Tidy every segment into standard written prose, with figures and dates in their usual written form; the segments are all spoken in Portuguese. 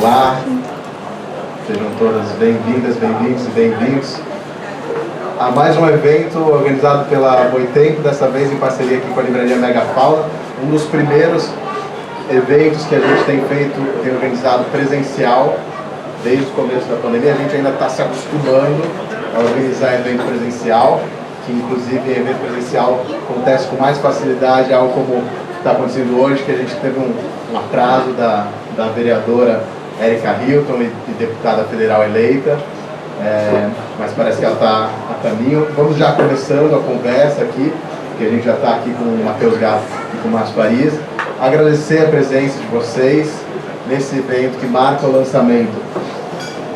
Olá, sejam todas bem-vindas, bem-vindos e bem-vindos a mais um evento organizado pela Boitempo, dessa vez em parceria aqui com a livraria Megafauna, um dos primeiros eventos que a gente tem organizado presencial desde o começo da pandemia. A gente ainda está se acostumando a organizar evento presencial, que inclusive evento presencial acontece com mais facilidade, algo como está acontecendo hoje, que a gente teve um atraso da vereadora Érica Hilton e deputada federal eleita, mas parece que ela está a caminho. Vamos já começando a conversa aqui, que a gente já está aqui com o Matheus Gato e com o Márcio Farias. Agradecer a presença de vocês nesse evento que marca o lançamento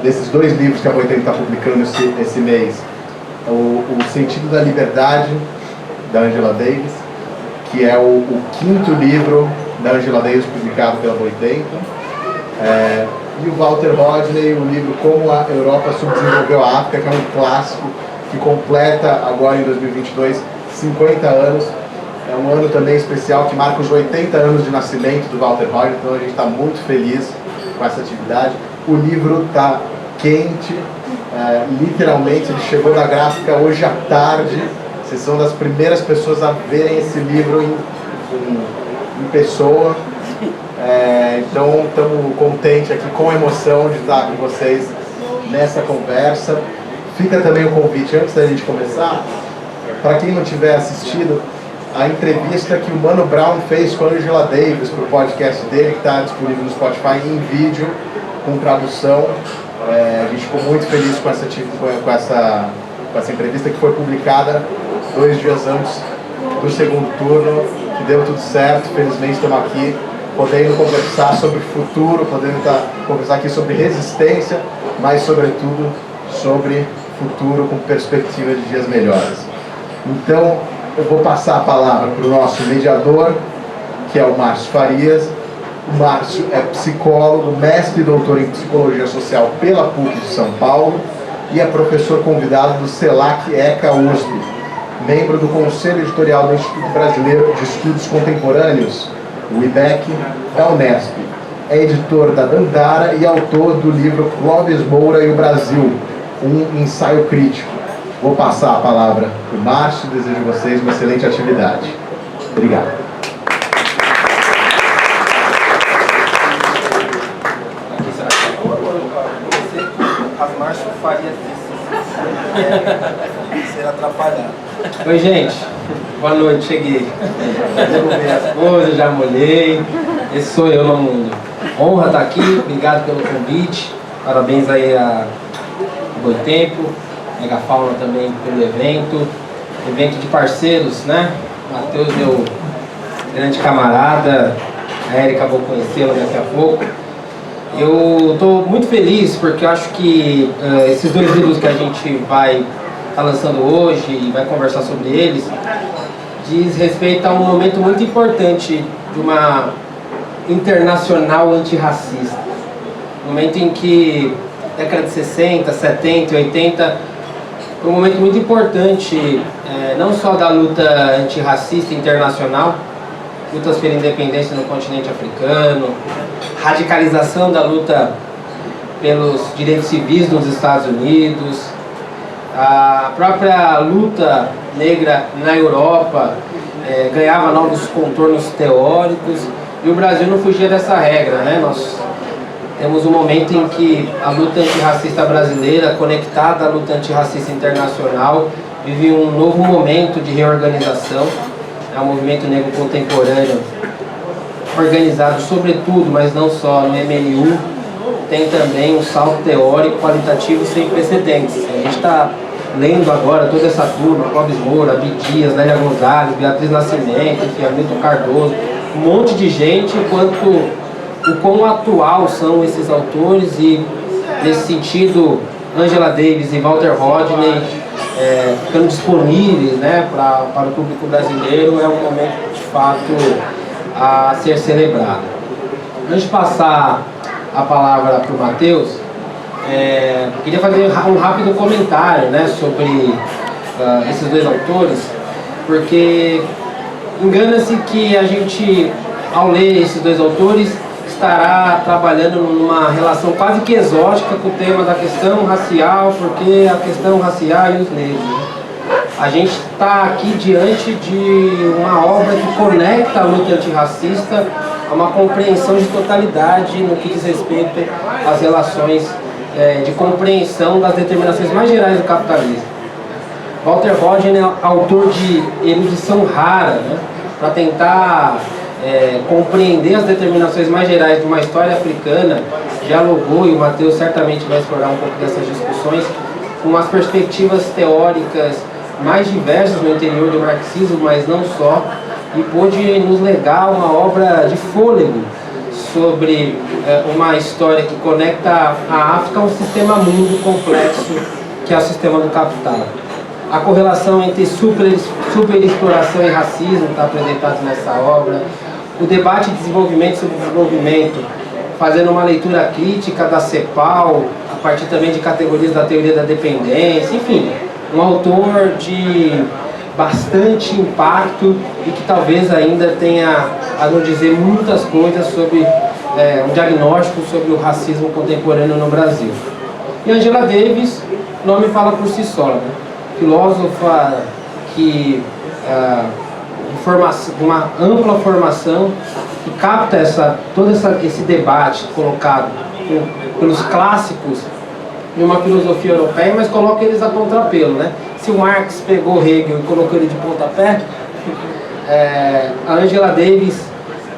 desses dois livros que a Boitempo está publicando esse mês. O Sentido da Liberdade, da Angela Davis, que é o quinto livro da Angela Davis publicado pela Boitempo. E o Walter Rodney, o livro Como a Europa Subdesenvolveu a África, que é um clássico que completa agora em 2022 50 anos. É um ano também especial que marca os 80 anos de nascimento do Walter Rodney, então a gente está muito feliz com essa atividade. O livro está quente, literalmente, ele chegou na gráfica hoje à tarde. Vocês são das primeiras pessoas a verem esse livro em pessoa. Então estamos contentes aqui, com emoção de estar com vocês nessa conversa. Fica também o convite, antes da gente começar, para quem não tiver assistido a entrevista que o Mano Brown fez com a Angela Davis para o podcast dele, que está disponível no Spotify em vídeo, com tradução. A gente ficou muito feliz com essa entrevista, que foi publicada 2 dias antes do segundo turno, que deu tudo certo. Felizmente estamos aqui podendo conversar sobre futuro, podendo conversar aqui sobre resistência, mas sobretudo sobre futuro com perspectiva de dias melhores. Então eu vou passar a palavra para o nosso mediador, que é o Márcio Farias. O Márcio é psicólogo, mestre e doutor em psicologia social pela PUC de São Paulo e é professor convidado do CELAC ECA USP, membro do Conselho Editorial do Instituto Brasileiro de Estudos Contemporâneos, o IBEC, da Unesp. É editor da Dandara e autor do livro Clóvis Moura e o Brasil, um ensaio crítico. Vou passar a palavra para o Márcio e desejo a vocês uma excelente atividade. Obrigado. Márcio Farias ser atrapalhado. Oi, gente. Boa noite, cheguei. As coisas, já molhei. Esse sou eu no mundo. Honra estar aqui, obrigado pelo convite. Parabéns aí a Boitempo, Megafauna também pelo evento. Evento de parceiros, né? Matheus, meu grande camarada. A Érica, vou conhecê-la daqui a pouco. Eu estou muito feliz porque eu acho que esses dois livros que a gente vai estar lançando hoje e vai conversar sobre eles diz respeito a um momento muito importante de uma internacional antirracista. Momento em que, década de 60, 70, 80, foi um momento muito importante, não só da luta antirracista internacional, lutas pela independência no continente africano, radicalização da luta pelos direitos civis nos Estados Unidos, a própria luta negra na Europa ganhava novos contornos teóricos e o Brasil não fugia dessa regra, né? Nós temos um momento em que a luta antirracista brasileira, conectada à luta antirracista internacional, vive um novo momento de reorganização. É um movimento negro contemporâneo organizado sobretudo, mas não só, no MNU. Tem também um salto teórico qualitativo sem precedentes. A gente está lendo agora toda essa turma, Clóvis Moura, Abdias, Lélia Gonzalez, Beatriz Nascimento, Hamilton Cardoso, um monte de gente, o quão atual são esses autores e, nesse sentido, Angela Davis e Walter Rodney ficando disponíveis, né, para o público brasileiro, é um momento de fato a ser celebrado. Antes de passar a palavra para o Matheus, queria fazer um rápido comentário, né, sobre esses dois autores, porque engana-se que a gente, ao ler esses dois autores, estará trabalhando numa relação quase que exótica com o tema da questão racial, porque a questão racial e os negros. A gente está aqui diante de uma obra que conecta a luta antirracista a uma compreensão de totalidade no que diz respeito às relações de compreensão das determinações mais gerais do capitalismo. Walter Rodin é autor de erudição rara, né, para tentar compreender as determinações mais gerais de uma história africana. Dialogou, e o Matheus certamente vai explorar um pouco dessas discussões, com as perspectivas teóricas mais diversas no interior do marxismo, mas não só, e pôde nos legar uma obra de fôlego sobre uma história que conecta a África a um sistema mundo complexo que é o sistema do capital. A correlação entre superexploração e racismo está apresentado nessa obra. O debate de desenvolvimento sobre desenvolvimento, fazendo uma leitura crítica da CEPAL, a partir também de categorias da teoria da dependência, enfim, um autor de bastante impacto e que talvez ainda tenha a nos dizer muitas coisas sobre um diagnóstico sobre o racismo contemporâneo no Brasil. E Angela Davis, o nome fala por si só, né? Filósofa que de uma ampla formação, que capta todo esse debate colocado pelos clássicos de uma filosofia europeia, mas coloca eles a contrapelo, né? Se o Marx pegou Hegel e colocou ele de pontapé, a Angela Davis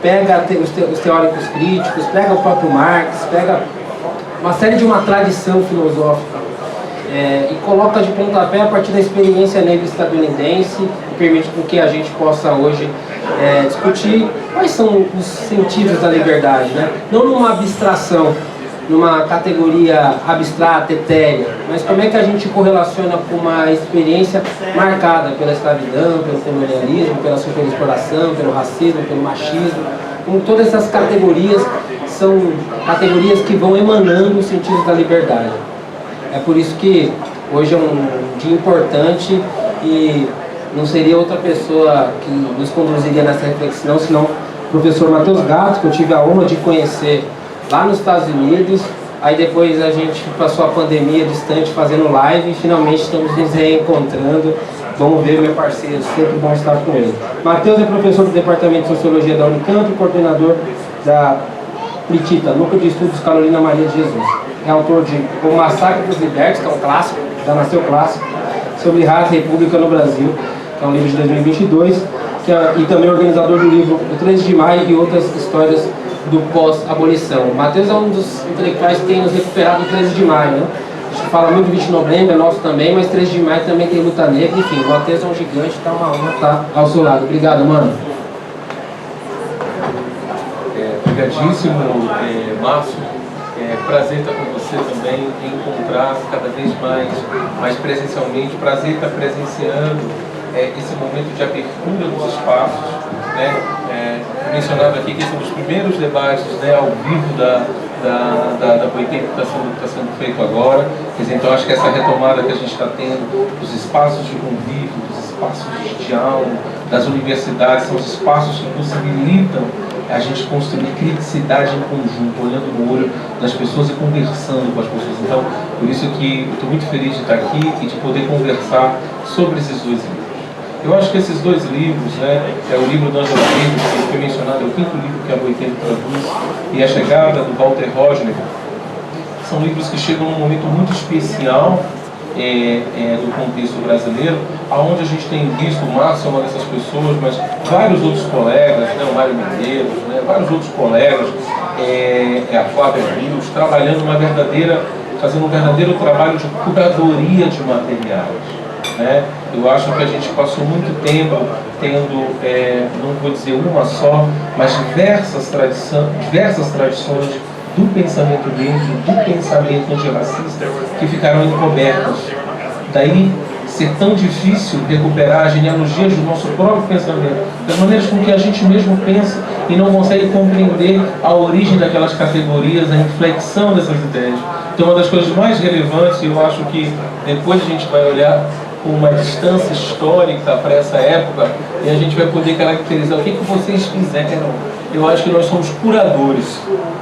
pega os teóricos críticos, pega o próprio Marx, pega uma série de uma tradição filosófica e coloca de pontapé a partir da experiência negra estadunidense e permite com que a gente possa hoje discutir quais são os sentidos da liberdade, né? Não numa abstração, numa categoria abstrata, etérea, mas como é que a gente correlaciona com uma experiência marcada pela escravidão, pelo colonialismo, pela superexploração, pelo racismo, pelo machismo. Como todas essas categorias são categorias que vão emanando o sentido da liberdade. É por isso que hoje é um dia importante e não seria outra pessoa que nos conduziria nessa reflexão, senão o professor Matheus Gato, que eu tive a honra de conhecer lá nos Estados Unidos. Aí depois a gente passou a pandemia distante fazendo live e finalmente estamos nos reencontrando. Vamos ver meu parceiro, sempre bom estar com ele. Matheus é professor do Departamento de Sociologia da Unicamp e coordenador da PRITITA, Núcleo de Estudos Carolina Maria de Jesus. É autor de O Massacre dos Libertos, que é um clássico, já nasceu clássico, sobre raça e república no Brasil, que é um livro de 2022, e também organizador do livro O 13 de Maio e Outras Histórias do Pós-Abolição. O Matheus é um dos intelectuais que tem nos recuperado o 13 de Maio, né? A gente fala muito de 20 de novembro, é nosso também, mas 13 de Maio também tem luta negra. Enfim, o Matheus é um gigante, tá uma honra estar ao seu lado. Obrigado, mano. Obrigadíssimo, Márcio. Prazer estar com você também, encontrar cada vez mais presencialmente. Prazer estar presenciando esse momento de abertura dos espaços, né? Mencionado aqui que esse é um dos primeiros debates, né, ao vivo da Boitempo que está sendo feito agora. Quer dizer, então acho que essa retomada que a gente está tendo dos espaços de convívio, dos espaços de diálogo, das universidades, são os espaços que possibilitam a gente construir criticidade em conjunto, olhando no olho das pessoas e conversando com as pessoas. Então, por isso que estou muito feliz de estar aqui e de poder conversar sobre esses dois livros. Eu acho que esses dois livros, né, é o livro do Angela Davis, que foi mencionado, é o quinto livro que a Boitempo traduz, e A Chegada, do Walter Rodin, são livros que chegam num momento muito especial do contexto brasileiro, aonde a gente tem visto, o Márcio é uma dessas pessoas, mas vários outros colegas, né, o Mário Medeiros, né, vários outros colegas, a Flávia Rios, fazendo um verdadeiro trabalho de curadoria de materiais. Né? Eu acho que a gente passou muito tempo tendo, não vou dizer uma só, mas diversas tradições do pensamento negro, do pensamento antirracista, que ficaram encobertas. Daí ser tão difícil recuperar as genealogias do nosso próprio pensamento, das maneiras com que a gente mesmo pensa e não consegue compreender a origem daquelas categorias, a inflexão dessas ideias. Então, uma das coisas mais relevantes, eu acho que depois a gente vai olhar uma distância histórica para essa época, e a gente vai poder caracterizar o que vocês fizeram. Eu acho que nós somos curadores,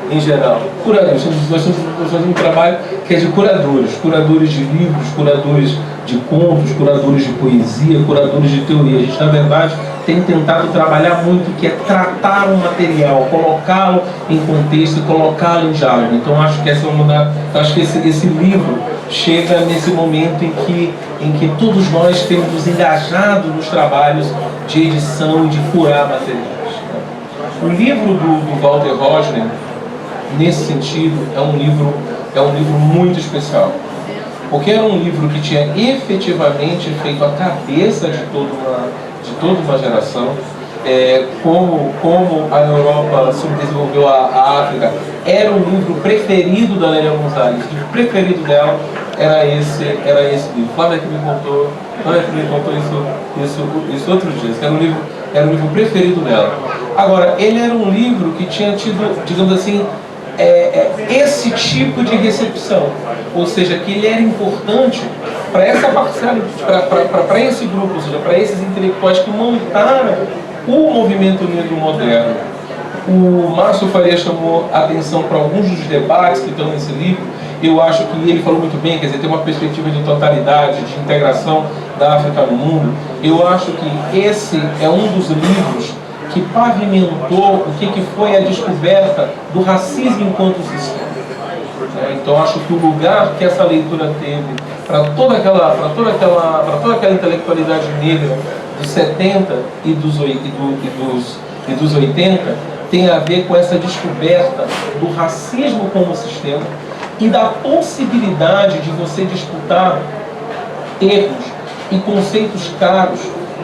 em geral. Curadores. Nós fazemos um trabalho que é de curadores. Curadores de livros, curadores de contos, curadores de poesia, curadores de teoria. A gente, na verdade, tem tentado trabalhar muito, que é tratar o material, colocá-lo em contexto, colocá-lo em diálogo. Então, acho que esse livro chega nesse momento em que todos nós temos nos engajado nos trabalhos de edição e de curar materiais. O livro do Walter Rodger, nesse sentido, é um livro muito especial, porque era um livro que tinha efetivamente feito a cabeça de toda uma geração, como a Europa subdesenvolveu a África. Era o livro preferido da Lélia Gonzalez. O livro preferido dela era esse livro. Flávia que me contou isso outro dia. Era o livro preferido dela. Agora, ele era um livro que tinha tido, digamos assim, esse tipo de recepção, ou seja, que ele era importante para essa parcela, para esse grupo, ou seja, para esses intelectuais que montaram o movimento negro moderno. O Márcio Faria chamou a atenção para alguns dos debates que estão nesse livro. Eu acho que ele falou muito bem, quer dizer, tem uma perspectiva de totalidade, de integração da África no mundo. Eu acho que esse é um dos livros que pavimentou o que foi a descoberta do racismo enquanto sistema. Então acho que o lugar que essa leitura teve para toda aquela intelectualidade negra dos 70 e dos 80 tem a ver com essa descoberta do racismo como sistema e da possibilidade de você disputar termos e conceitos caros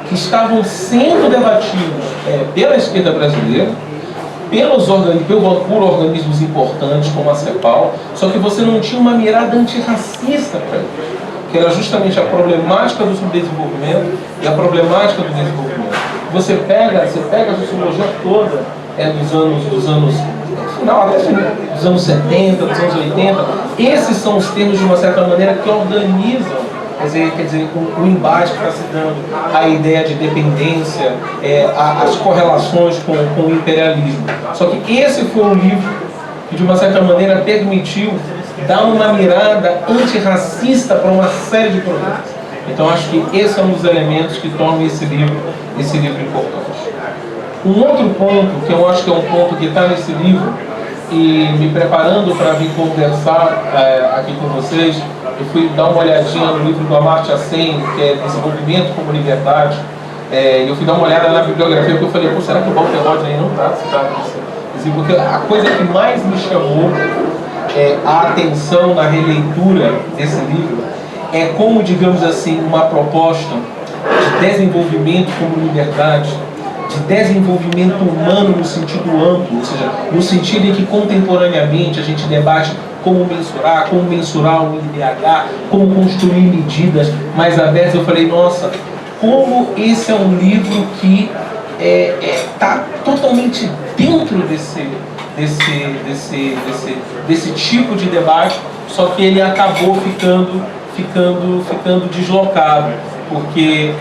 que estavam sendo debatidos pela esquerda brasileira, por organismos importantes como a CEPAL, só que você não tinha uma mirada antirracista para eles, que era justamente a problemática do subdesenvolvimento e a problemática do desenvolvimento. Você pega a sociologia toda dos anos 70, dos anos 80, esses são os termos, de uma certa maneira, que organizam, quer dizer, o embate que está se dando, a ideia de dependência, as correlações com o imperialismo. Só que esse foi um livro que, de uma certa maneira, permitiu dar uma mirada antirracista para uma série de problemas. Então, acho que esse é um dos elementos que tornam esse livro importante. Um outro ponto, que eu acho que é um ponto que está nesse livro, e me preparando para vir conversar aqui com vocês, eu fui dar uma olhadinha no livro do Amartya Sen, que é Desenvolvimento como Liberdade. Eu fui dar uma olhada na bibliografia, porque eu falei, pô, será que o Walter Rodger aí não está citado nisso? Porque a coisa que mais me chamou a atenção na releitura desse livro é como, digamos assim, uma proposta de desenvolvimento como liberdade, de desenvolvimento humano no sentido amplo, ou seja, no sentido em que contemporaneamente a gente debate como mensurar o IDH, como construir medidas mais abertas. Eu falei, nossa, como esse é um livro que está totalmente dentro desse tipo de debate, só que ele acabou ficando deslocado, porque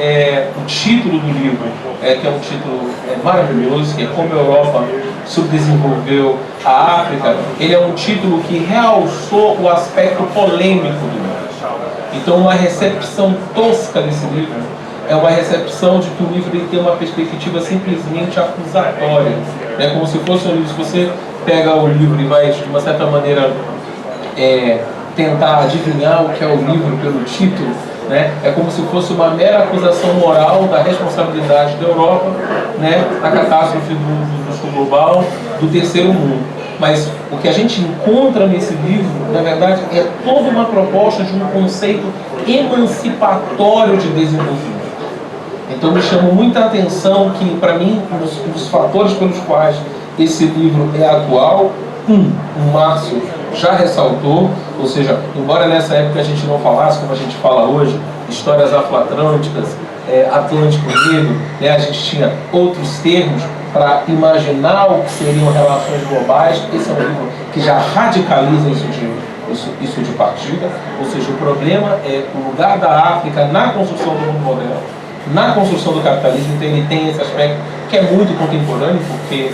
o título do livro, que é um título maravilhoso, que é Como a Europa Subdesenvolveu a África, ele é um título que realçou o aspecto polêmico do livro. Então, uma recepção tosca desse livro é uma recepção de que o livro tem uma perspectiva simplesmente acusatória. É como se fosse um livro, se você pega o livro e vai, de uma certa maneira, tentar adivinhar o que é o livro pelo título, né? É como se fosse uma mera acusação moral da responsabilidade da Europa, né? Da catástrofe do sul global, do terceiro mundo. Mas o que a gente encontra nesse livro, na verdade, é toda uma proposta de um conceito emancipatório de desenvolvimento. Então me chamou muita atenção que, para mim, um dos fatores pelos quais esse livro é atual, o Márcio já ressaltou, ou seja, embora nessa época a gente não falasse como a gente fala hoje, histórias afroatlânticas, Atlântico Negro, né, a gente tinha outros termos para imaginar o que seriam relações globais. Esse é um livro que já radicaliza isso isso de partida, ou seja, o problema é o lugar da África na construção do mundo moderno, na construção do capitalismo. Então ele tem esse aspecto que é muito contemporâneo, porque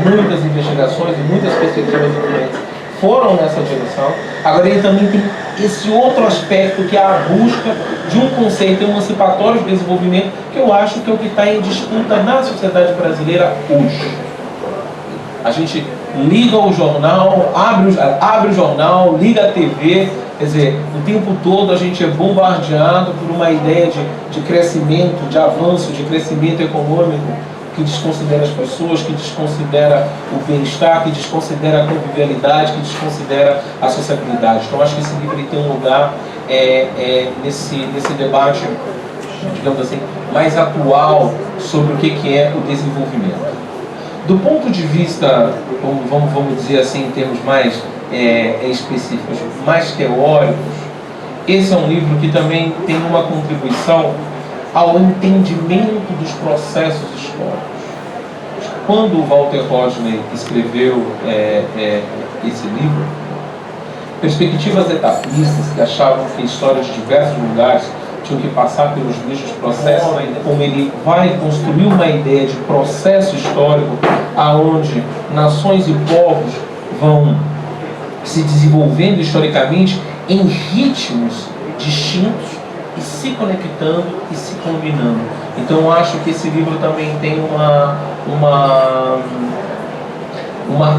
muitas investigações e muitas perspectivas diferentes foram nessa direção. Agora ele também tem esse outro aspecto, que é a busca de um conceito emancipatório de desenvolvimento, que eu acho que é o que está em disputa na sociedade brasileira hoje. A gente liga o jornal, abre o jornal, liga a TV, quer dizer, o tempo todo a gente é bombardeado por uma ideia de crescimento, de avanço, de crescimento econômico, que desconsidera as pessoas, que desconsidera o bem-estar, que desconsidera a convivialidade, que desconsidera a sociabilidade. Então acho que esse livro tem um lugar nesse debate, digamos assim, mais atual sobre o que é o desenvolvimento. Do ponto de vista, vamos dizer assim, em termos mais específicos, mais teóricos, esse é um livro que também tem uma contribuição ao entendimento dos processos históricos. Quando o Walter Rodney escreveu esse livro, perspectivas etapistas que achavam que histórias de diversos lugares tinham que passar pelos mesmos processos, como ele vai construir uma ideia de processo histórico aonde nações e povos vão se desenvolvendo historicamente em ritmos distintos e se conectando e se combinando. Então eu acho que esse livro também tem uma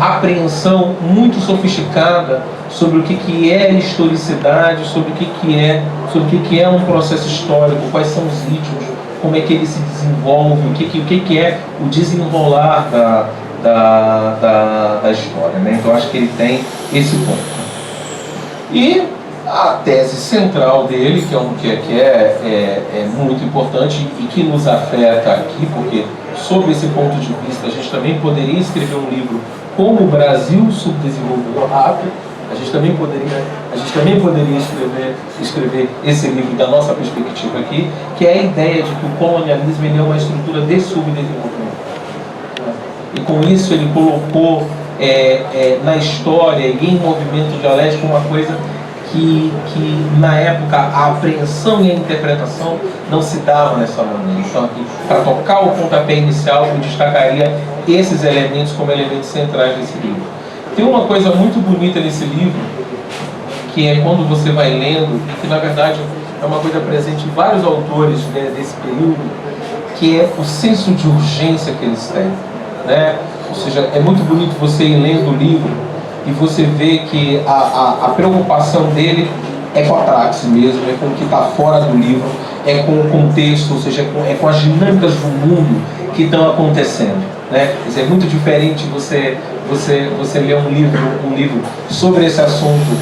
apreensão muito sofisticada sobre o que é historicidade, sobre o que é um processo histórico, quais são os ritmos, como é que ele se desenvolve, o que é o desenrolar da história, né? Então eu acho que ele tem esse ponto. E a tese central dele, que é muito importante e que nos afeta aqui, porque sob esse ponto de vista a gente também poderia escrever um livro como o Brasil subdesenvolveu a África. A gente também poderia escrever esse livro da nossa perspectiva aqui, que é a ideia de que o colonialismo ele é uma estrutura de subdesenvolvimento. E com isso ele colocou na história e em movimento dialético uma coisa que na época a apreensão e a interpretação não se davam nessa maneira. Então aqui, para tocar o pontapé inicial, eu destacaria esses elementos como elementos centrais desse livro. Tem uma coisa muito bonita nesse livro, que é quando você vai lendo, e que na verdade é uma coisa presente em vários autores, né, desse período, que é o senso de urgência que eles têm, né? Ou seja, é muito bonito você ir lendo o livro e você vê que a preocupação dele é com a praxe mesmo, é com o que está fora do livro, é com o contexto, ou seja, é com as dinâmicas do mundo que estão acontecendo, né? Quer dizer, é muito diferente você ler um livro sobre esse assunto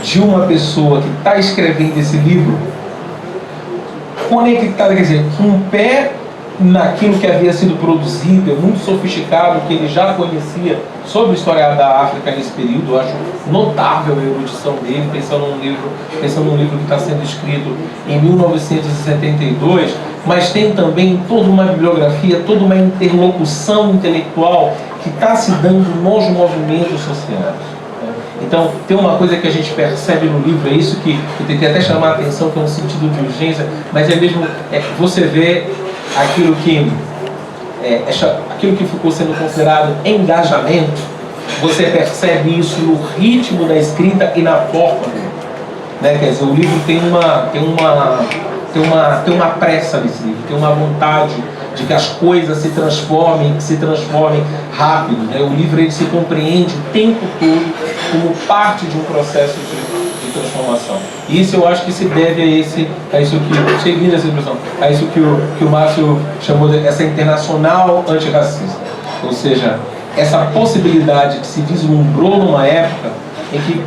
de uma pessoa que está escrevendo esse livro conectada, quer dizer, com um pé naquilo que havia sido produzido, é muito sofisticado, que ele já conhecia sobre a história da África nesse período. Eu acho notável a erudição dele, pensando num livro que está sendo escrito em 1972, mas tem também toda uma bibliografia, toda uma interlocução intelectual que está se dando nos movimentos sociais. Então, tem uma coisa que a gente percebe no livro, é isso que eu tentei até chamar a atenção, que é um sentido de urgência, mas é mesmo você vê aquilo que ficou sendo considerado engajamento, você percebe isso no ritmo da escrita e na forma dele, né? Quer dizer, o livro tem uma pressa nesse livro, tem uma vontade de que as coisas se transformem rápido, né? O livro ele se compreende o tempo todo como parte de um processo de transformação. E isso eu acho que se deve a isso que o Márcio chamou de essa internacional antirracista. Ou seja, essa possibilidade que se vislumbrou numa época em que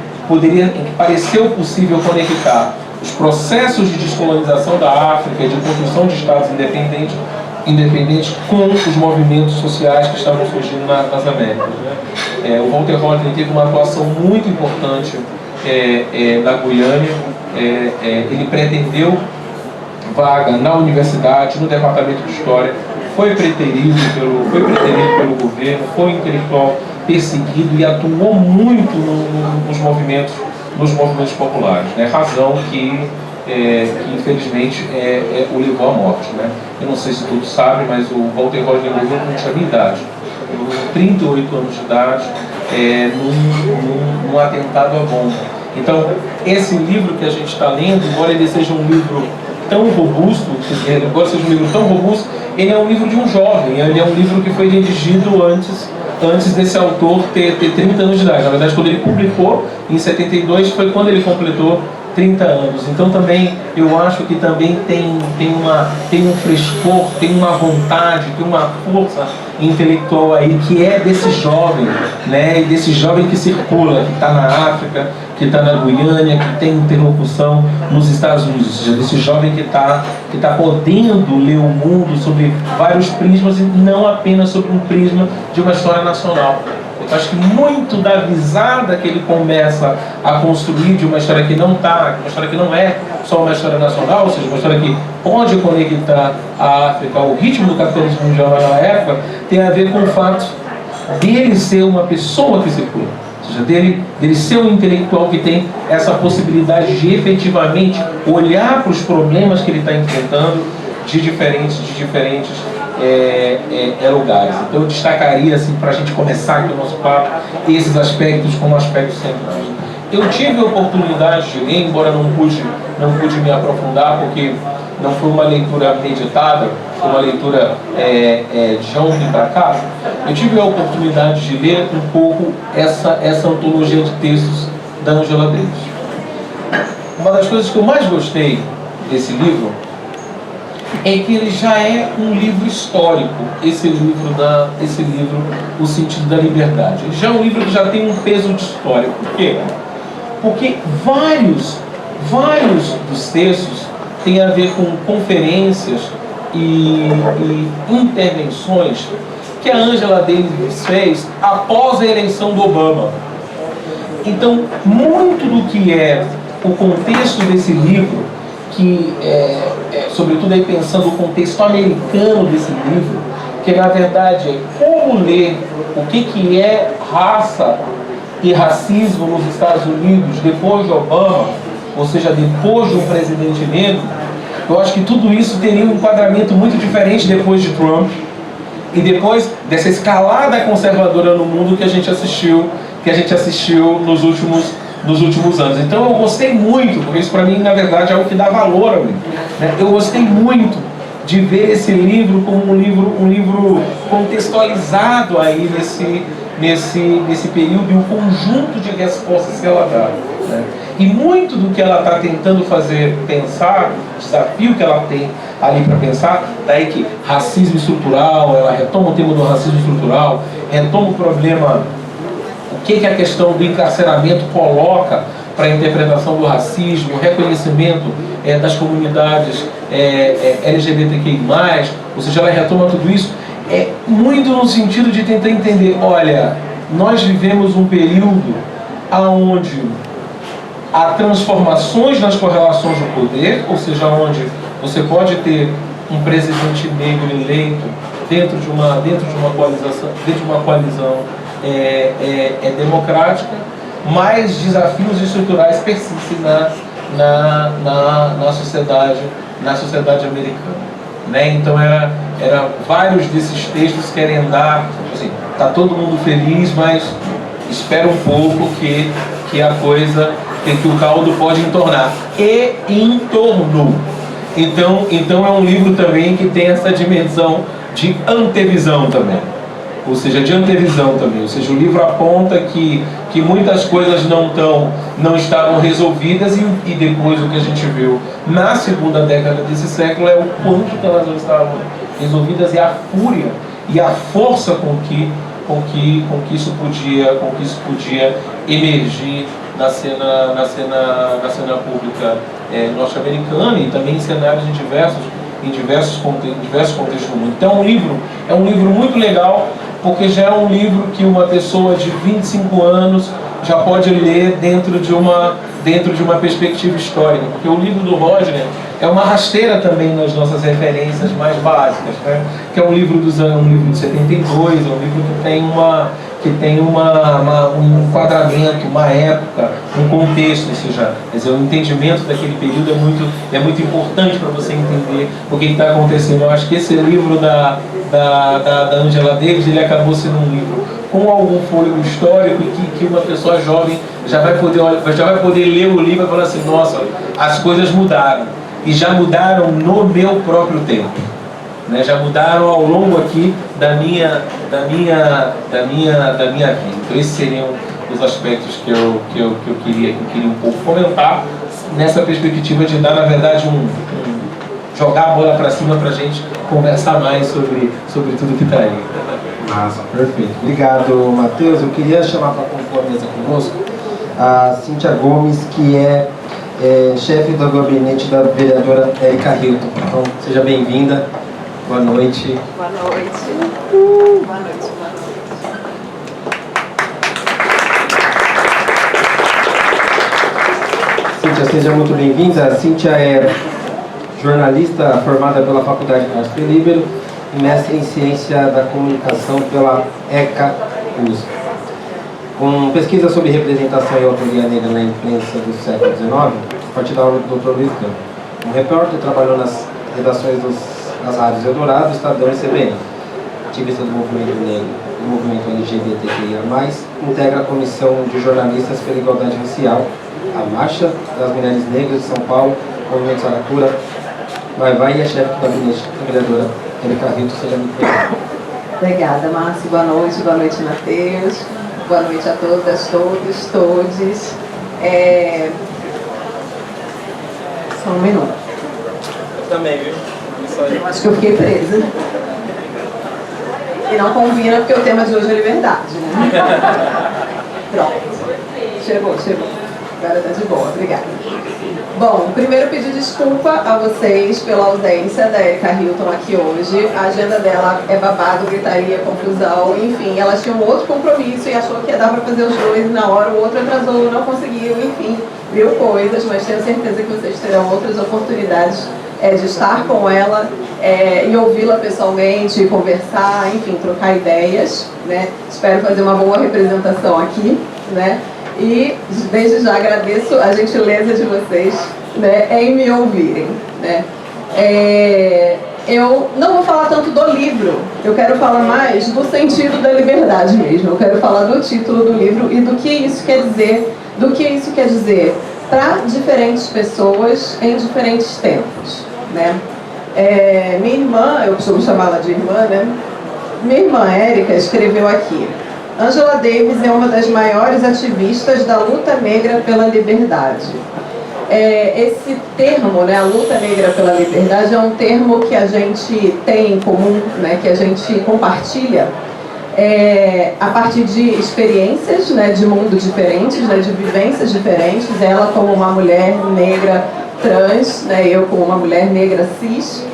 pareceu possível conectar os processos de descolonização da África e de construção de estados independentes com os movimentos sociais que estavam surgindo nas Américas, né? O Walter Rodney teve uma atuação muito importante na Guiânia. Ele pretendeu vaga na universidade, no departamento de História, foi preterido pelo governo, foi intelectual perseguido e atuou muito nos movimentos populares, né? Razão que infelizmente o levou à morte, né? Eu não sei se todos sabem, mas o Walter Rodney morreu com tinha minha idade, com 38 anos de idade, num atentado à bomba. Então, esse livro que a gente está lendo, embora ele seja um livro tão robusto, ele é um livro de um jovem, ele é um livro que foi redigido antes desse autor ter 30 anos de idade. Na verdade, quando ele publicou, em 72, foi quando ele completou 30 anos. Então também, eu acho que também tem um frescor, tem uma vontade, tem uma força intelectual aí, que é desse jovem, né? E desse jovem que circula, que está na África, que está na Guiânia, que tem interlocução nos Estados Unidos, ou seja, desse jovem que tá podendo ler o mundo sobre vários prismas e não apenas sobre um prisma de uma história nacional. Eu acho que muito da visada que ele começa a construir de uma história que não é só uma história nacional, ou seja, uma história que pode conectar a África ao ritmo do capitalismo mundial naquela época, tem a ver com o fato dele ser uma pessoa que circula. Ou seja, dele ser um intelectual que tem essa possibilidade de efetivamente olhar para os problemas que ele está enfrentando de diferentes lugares. Então eu destacaria, assim, para a gente começar aqui o nosso papo, esses aspectos como aspectos centrais. Eu tive a oportunidade de ler, embora não pude me aprofundar, porque não foi uma leitura meditada, foi uma leitura de ontem para cá. Eu tive a oportunidade de ler um pouco essa antologia de textos da Angela Davis. Uma das coisas que eu mais gostei desse livro é que ele já é um livro histórico, esse livro, O Sentido da Liberdade. Ele já é um livro que já tem um peso de história. Por quê? Porque vários dos textos têm a ver com conferências e intervenções que a Angela Davis fez após a eleição do Obama. Então, muito do que é o contexto desse livro, que sobretudo aí pensando o contexto americano desse livro, que na verdade é como ler o que é raça e racismo nos Estados Unidos depois de Obama, ou seja, depois de um presidente negro. Eu acho que tudo isso teria um enquadramento muito diferente depois de Trump e depois dessa escalada conservadora no mundo que a gente assistiu nos últimos anos. Então eu gostei muito, porque isso para mim na verdade é o que dá valor ao livro, né? Eu gostei muito de ver esse livro como um livro contextualizado aí nesse período e o conjunto de respostas que ela dá, né? E muito do que ela está tentando pensar, o desafio que ela tem ali para pensar, daí que racismo estrutural, ela retoma o tema do racismo estrutural, retoma o problema, o que a questão do encarceramento coloca para a interpretação do racismo, o reconhecimento das comunidades LGBTQI+, ou seja, ela retoma tudo isso, muito no sentido de tentar entender, olha, nós vivemos um período onde há transformações nas correlações do poder, ou seja, onde você pode ter um presidente negro eleito dentro de uma coalizão democrática, mas desafios estruturais persistem na sociedade americana, né? Então era vários desses textos querem dar, assim, tá todo mundo feliz, mas espera um pouco que a coisa, que o caldo pode entornar. E entornou. Então é um livro também que tem essa dimensão de antevisão também. Ou seja, de antevisão também. Ou seja, o livro aponta que muitas coisas não estavam resolvidas e depois o que a gente viu na segunda década desse século é o quanto que elas não estavam resolvidas e a fúria e a força com que isso podia emergir na cena pública norte-americana e também em cenários em diversos contextos do mundo. Então é um livro muito legal, porque já é um livro que uma pessoa de 25 anos já pode ler dentro de uma perspectiva histórica, porque o livro do Rodney é uma rasteira também nas nossas referências mais básicas, né? Que é um livro de 72, é um livro que tem um enquadramento, uma época, um contexto, ou seja, quer dizer, o entendimento daquele período é muito importante para você entender o que está acontecendo. Eu acho que esse livro da Angela Davis, ele acabou sendo um livro com algum fôlego histórico e que uma pessoa jovem já vai poder ler o livro e falar assim, nossa, as coisas mudaram, e já mudaram no meu próprio tempo. Né, já mudaram ao longo aqui da minha vida. Então esses seriam os aspectos que eu queria um pouco comentar nessa perspectiva de dar, na verdade, jogar a bola para cima para a gente conversar mais sobre tudo que está aí. Massa, perfeito. Obrigado, Matheus. Eu queria chamar para compor a mesa conosco a Cíntia Gomes, que é chefe do gabinete da vereadora Érica Hilton. Então, seja bem-vinda. Boa noite. Boa noite. Boa noite. Cíntia, seja muito bem-vinda. A Cíntia é jornalista formada pela Faculdade Casper Libero e mestre em Ciência da Comunicação pela ECA USP. Com pesquisa sobre representação e autoria negra na imprensa do século XIX, a partir da obra do Dr. Luiz Campos. Um repórter, trabalhou nas redações das rádios Eldorado, Estadão e CBN. Ativista do movimento negro, do movimento LGBTQIA+, integra a Comissão de Jornalistas pela Igualdade Racial, a Marcha das Mulheres Negras de São Paulo, o Movimento Saracura, Vai e é chefe do gabinete da vereadora Érica Hilton. Seja muito bem-vinda. Obrigada, Márcio. Boa noite, Matheus. Boa noite a todas, todos, todes. Só um minuto. Eu também, viu? Eu acho que eu fiquei presa. E não combina porque o tema de hoje é liberdade, né? Pronto. Chegou. Agora tá de boa, obrigada. Bom, primeiro pedir desculpa a vocês pela ausência da Érica Hilton aqui hoje. A agenda dela é babado, gritaria, confusão, enfim, ela tinha um outro compromisso e achou que ia dar para fazer os dois e na hora o outro atrasou, não conseguiu, enfim, viu coisas, mas tenho certeza que vocês terão outras oportunidades de estar com ela e ouvi-la pessoalmente, conversar, enfim, trocar ideias, né? Espero fazer uma boa representação aqui, né? E desde já agradeço a gentileza de vocês, né, em me ouvirem, né? Eu não vou falar tanto do livro, eu quero falar mais do sentido da liberdade mesmo. Eu quero falar do título do livro e do que isso quer dizer, para diferentes pessoas em diferentes tempos, né? Minha irmã, eu costumo chamá-la de irmã, né? Minha irmã Érica escreveu aqui: Angela Davis é uma das maiores ativistas da luta negra pela liberdade. Esse termo, né, a luta negra pela liberdade, é um termo que a gente tem em comum, né, que a gente compartilha a partir de experiências, né, de mundo diferentes, né, de vivências diferentes. Ela como uma mulher negra trans, né, eu como uma mulher negra cis.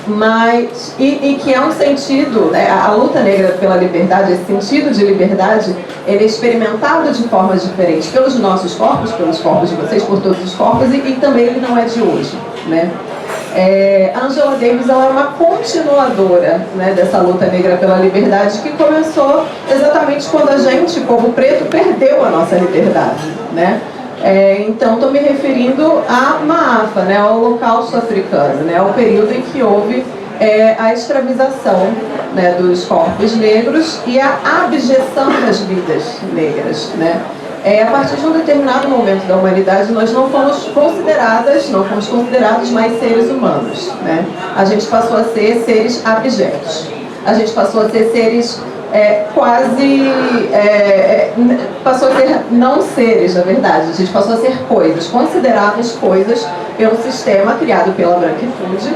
Mas, que é um sentido, né, a luta negra pela liberdade, esse sentido de liberdade, ele é experimentado de formas diferentes pelos nossos corpos, pelos corpos de vocês, por todos os corpos, e também ele não é de hoje, né? A Angela Davis, ela é uma continuadora, né, dessa luta negra pela liberdade, que começou exatamente quando a gente, povo preto, perdeu a nossa liberdade, né? Então, estou me referindo a Maafa, né, ao Holocausto africano, né, ao período em que houve a escravização, né, dos corpos negros e a abjeção das vidas negras, né. A partir de um determinado momento da humanidade, nós não fomos considerados mais seres humanos, né. A gente passou a ser seres abjetos, a gente passou a ser seres passou a ser não seres, na verdade. A gente passou a ser coisas, consideradas coisas pelo sistema criado pela branquitude,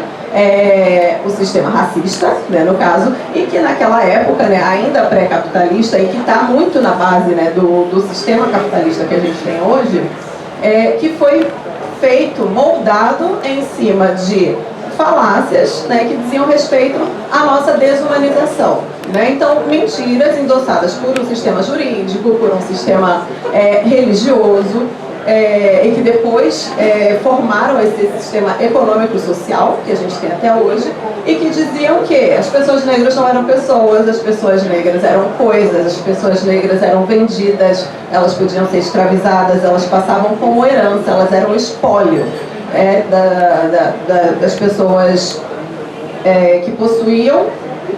o sistema racista, né, no caso, e que naquela época, né, ainda pré-capitalista, e que está muito na base, né, do sistema capitalista que a gente tem hoje, que foi feito, moldado em cima de falácias, né, que diziam respeito à nossa desumanização, né? Então, mentiras endossadas por um sistema jurídico, por um sistema religioso, e que depois formaram esse sistema econômico-social que a gente tem até hoje, e que diziam que as pessoas negras não eram pessoas, as pessoas negras eram coisas, as pessoas negras eram vendidas, elas podiam ser escravizadas, elas passavam como herança, elas eram espólio das pessoas que possuíam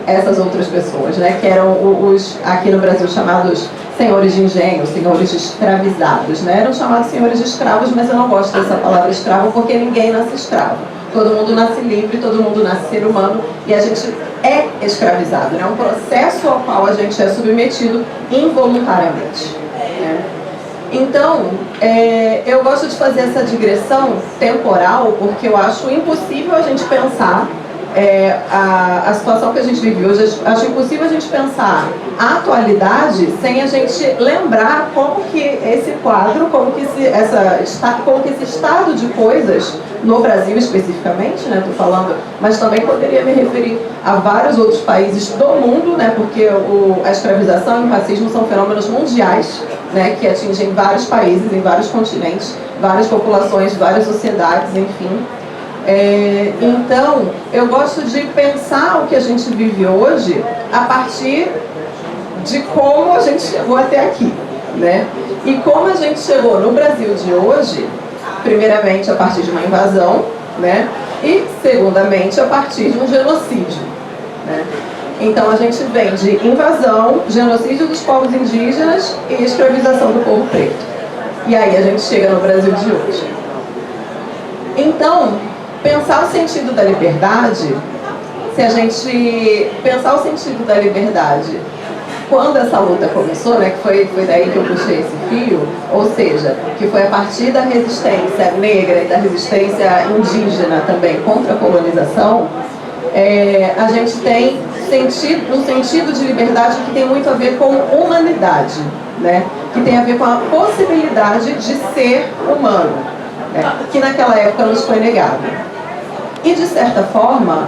essas outras pessoas, né, que eram os, aqui no Brasil, chamados senhores de engenho, senhores escravizados, né? Eram chamados senhores de escravos, mas eu não gosto dessa palavra escravo porque ninguém nasce escravo. Todo mundo nasce livre, todo mundo nasce ser humano e a gente é escravizado, né? É um processo ao qual a gente é submetido involuntariamente, né? Então, eu gosto de fazer essa digressão temporal porque eu acho impossível a gente pensar a situação que a gente vive hoje. Acho impossível a gente pensar a atualidade sem a gente lembrar como que esse quadro, como que esse estado de coisas no Brasil especificamente, né, tô falando, mas também poderia me referir a vários outros países do mundo, né, porque a escravização e o racismo são fenômenos mundiais, né, que atingem vários países, em vários continentes, várias populações, várias sociedades, enfim. Então, eu gosto de pensar o que a gente vive hoje a partir de como a gente chegou até aqui, né? E como a gente chegou no Brasil de hoje, primeiramente a partir de uma invasão, né? E segundamente a partir de um genocídio, né? Então a gente vem de invasão, genocídio dos povos indígenas e escravização do povo preto. E aí a gente chega no Brasil de hoje. Então, pensar o sentido da liberdade, se a gente pensar o sentido da liberdade quando essa luta começou, né, que foi daí que eu puxei esse fio, ou seja, que foi a partir da resistência negra e da resistência indígena também contra a colonização, a gente tem um sentido de liberdade que tem muito a ver com humanidade, né, que tem a ver com a possibilidade de ser humano, né, que naquela época nos foi negado. E, de certa forma,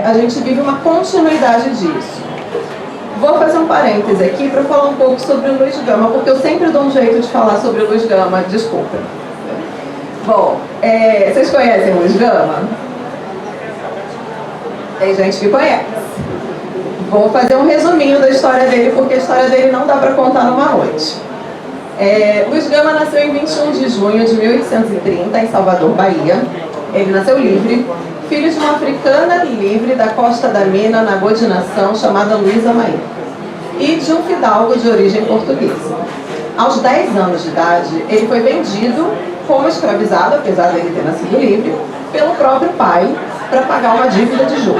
a gente vive uma continuidade disso. Vou fazer um parêntese aqui para falar um pouco sobre o Luiz Gama, porque eu sempre dou um jeito de falar sobre o Luiz Gama, desculpa. Bom, vocês conhecem o Luiz Gama? Tem gente que conhece. Vou fazer um resuminho da história dele, porque a história dele não dá para contar numa noite. Luiz Gama nasceu em 21 de junho de 1830, em Salvador, Bahia. Ele nasceu livre, filho de uma africana livre da Costa da Mina, na Godinação, chamada Luísa Maí, e de um fidalgo de origem portuguesa. Aos 10 anos de idade, ele foi vendido como escravizado, apesar de ele ter nascido livre, pelo próprio pai, para pagar uma dívida de jogo.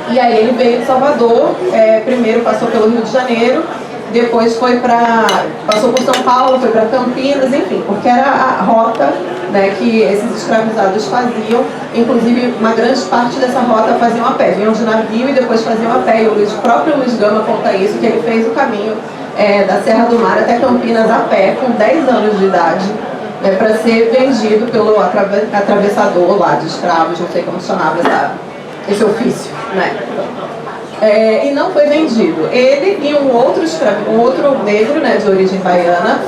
E aí ele veio de Salvador, primeiro passou pelo Rio de Janeiro, depois passou por São Paulo, foi para Campinas, enfim, porque era a rota, né, que esses escravizados faziam. Inclusive, uma grande parte dessa rota faziam a pé, vinham de navio e depois faziam a pé. E o próprio Luiz Gama conta isso, que ele fez o caminho da Serra do Mar até Campinas a pé, com 10 anos de idade, né, para ser vendido pelo atravessador lá de escravos, não sei como chamava esse ofício, né? E não foi vendido. Ele e um outro negro, né, de origem baiana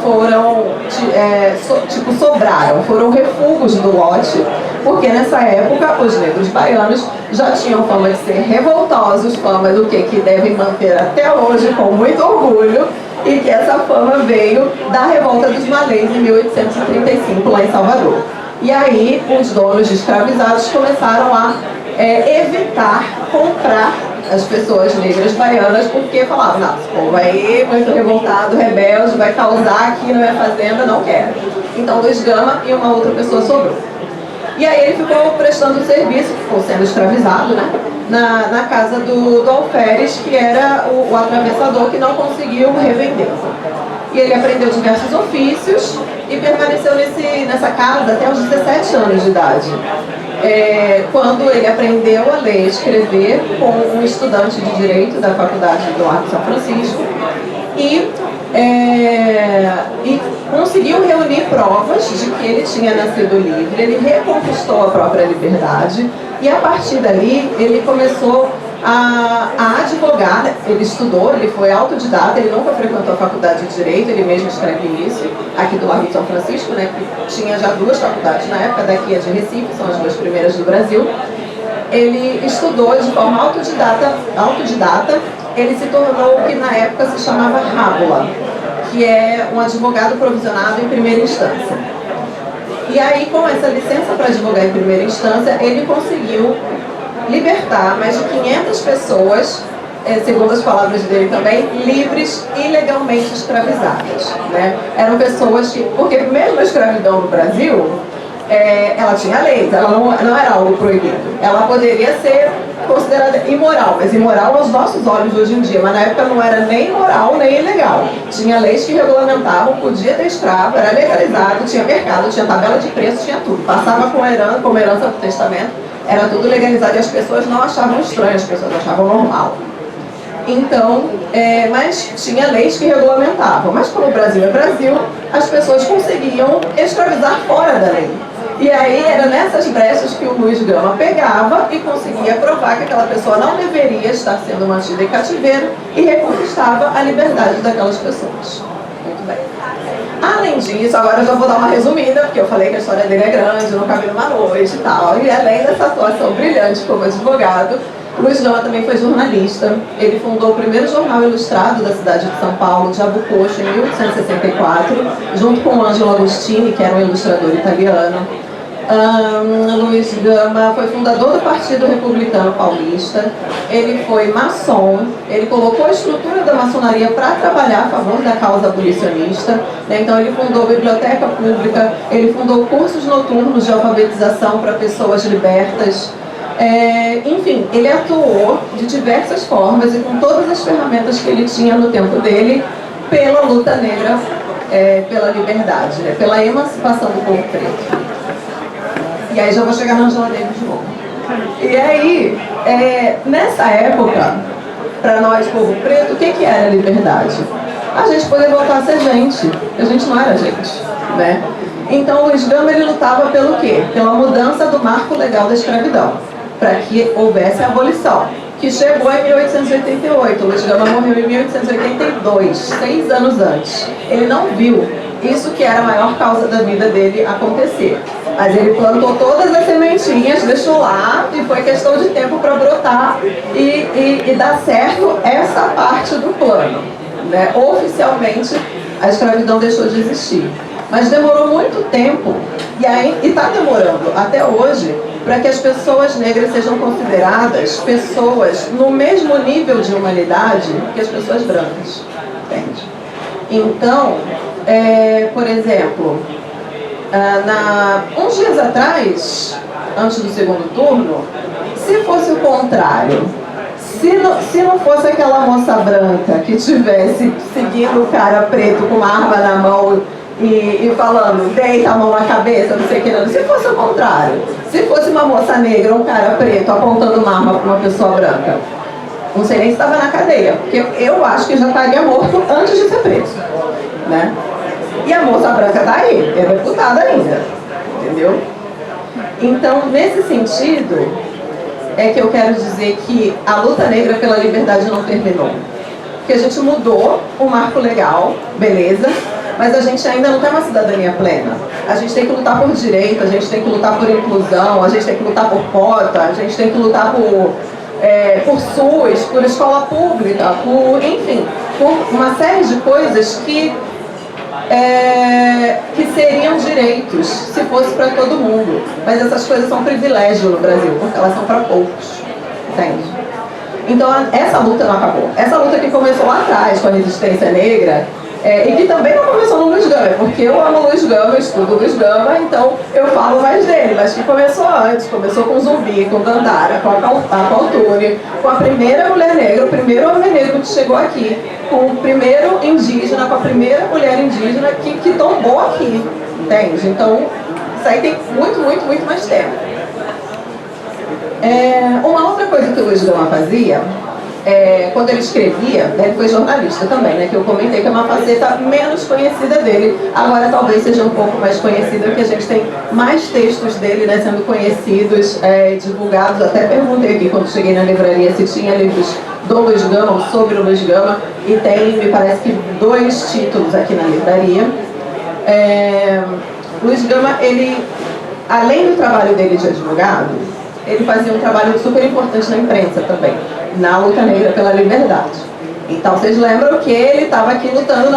sobraram, foram refugos do lote, porque nessa época os negros baianos já tinham fama de ser revoltosos, fama do que devem manter até hoje com muito orgulho, e que essa fama veio da revolta dos malês em 1835 lá em Salvador. E aí os donos de escravizados começaram a evitar comprar as pessoas negras baianas, porque falavam, não, esse povo aí muito revoltado, rebelde, vai causar aqui na minha fazenda, não quero. Então Luiz Gama e uma outra pessoa sobrou. E aí ele ficou prestando serviço, ficou sendo escravizado, né, na casa do alferes, que era o atravessador, que não conseguiu revender. E ele aprendeu diversos ofícios e permaneceu nessa casa até os 17 anos de idade. Quando ele aprendeu a ler e escrever com um estudante de Direito da Faculdade do Largo de São Francisco e conseguiu reunir provas de que ele tinha nascido livre. Ele reconquistou a própria liberdade e, a partir dali, ele começou A advogada, ele estudou, ele foi autodidata, ele nunca frequentou a faculdade de Direito, ele mesmo escreve isso, aqui do Largo de São Francisco, né, que tinha já 2 faculdades na época, daqui a de Recife, são as 2 primeiras do Brasil. Ele estudou de forma autodidata, ele se tornou o que na época se chamava rábula, que é um advogado provisionado em primeira instância. E aí, com essa licença para advogar em primeira instância, ele conseguiu libertar mais de 500 pessoas, segundo as palavras dele também, livres e legalmente escravizadas, né? Eram pessoas que, porque mesmo a escravidão no Brasil, ela tinha leis, ela não era algo proibido. Ela poderia ser considerada imoral, mas imoral aos nossos olhos hoje em dia, mas na época não era nem moral nem ilegal. Tinha leis que regulamentavam, podia ter escravo, era legalizado, tinha mercado, tinha tabela de preço, tinha tudo. Passava como herança do testamento, era tudo legalizado e as pessoas não achavam estranho, as pessoas achavam normal. Então, mas tinha leis que regulamentavam, mas como o Brasil é Brasil, as pessoas conseguiam escravizar fora da lei. E aí era nessas brechas que o Luiz Gama pegava e conseguia provar que aquela pessoa não deveria estar sendo mantida em cativeiro e reconquistava a liberdade daquelas pessoas. Muito bem. Além disso, agora eu já vou dar uma resumida, porque eu falei que a história dele é grande, não cabe numa noite e tal. E além dessa atuação brilhante como advogado, Luiz Gama também foi jornalista. Ele fundou o primeiro jornal ilustrado da cidade de São Paulo, Diabo Coxo, em 1864, junto com Angelo Agostini, que era um ilustrador italiano. Luiz Gama foi fundador do Partido Republicano Paulista, ele foi maçom, ele colocou a estrutura da maçonaria para trabalhar a favor da causa abolicionista, né? Então ele fundou a biblioteca pública, ele fundou cursos noturnos de alfabetização para pessoas libertas. Enfim, ele atuou de diversas formas e com todas as ferramentas que ele tinha no tempo dele pela luta negra, pela liberdade, né? Pela emancipação do povo preto. E aí já vou chegar na Angela Davis de novo. E aí, nessa época, para nós, povo preto, o que era liberdade? A gente poder voltar a ser gente. A gente não era gente, né? Então, o Luiz Gama, ele lutava pelo quê? Pela mudança do marco legal da escravidão, para que houvesse a abolição, que chegou em 1888. O Luiz Gama morreu em 1882, 6 anos antes. Ele não viu isso que era a maior causa da vida dele acontecer. Mas ele plantou todas as sementinhas, deixou lá e foi questão de tempo para brotar e dar certo essa parte do plano, né? Oficialmente, a escravidão deixou de existir. Mas demorou muito tempo, e está demorando até hoje, para que as pessoas negras sejam consideradas pessoas no mesmo nível de humanidade que as pessoas brancas. Entende? Então, por exemplo, uns dias atrás, antes do segundo turno, se fosse o contrário, se não fosse aquela moça branca que estivesse seguindo o cara preto com uma arma na mão e falando, deita a mão na cabeça, não sei o que, não. Se fosse o contrário, se fosse uma moça negra, um cara preto apontando uma arma para uma pessoa branca, não sei nem se estava na cadeia, porque eu acho que já estaria morto antes de ser preso, né? E a moça branca está aí, é deputada ainda, entendeu? Então, nesse sentido, é que eu quero dizer que a luta negra pela liberdade não terminou. Porque a gente mudou o marco legal, beleza, mas a gente ainda não tem uma cidadania plena. A gente tem que lutar por direito, a gente tem que lutar por inclusão, a gente tem que lutar por cota, a gente tem que lutar por SUS, por escola pública, enfim, por uma série de coisas que seriam direitos se fosse para todo mundo. Mas essas coisas são privilégio no Brasil, porque elas são para poucos, entende? Então essa luta não acabou. Essa luta que começou lá atrás com a resistência negra, e que também não começou no Luiz Gama, porque eu amo Luiz Gama, eu estudo Luiz Gama, então eu falo mais dele, mas que começou antes, começou com Zumbi, com Dandara, com a Caltune, com a primeira mulher negra, o primeiro homem negro que chegou aqui, com o primeiro indígena, com a primeira mulher indígena que tombou aqui, entende? Então, isso aí tem muito, muito, muito mais tempo. Uma outra coisa que o Luiz Gama fazia quando ele escrevia, né, ele foi jornalista também, né, que eu comentei que é uma faceta menos conhecida dele, agora talvez seja um pouco mais conhecida, porque a gente tem mais textos dele, né, sendo conhecidos, divulgados. Até perguntei aqui quando cheguei na livraria se tinha livros do Luiz Gama ou sobre o Luiz Gama, e tem, me parece que 2 títulos aqui na livraria. Luiz Gama, ele, além do trabalho dele de advogado, ele fazia um trabalho super importante na imprensa também, na luta negra pela liberdade. Então, vocês lembram que ele estava aqui lutando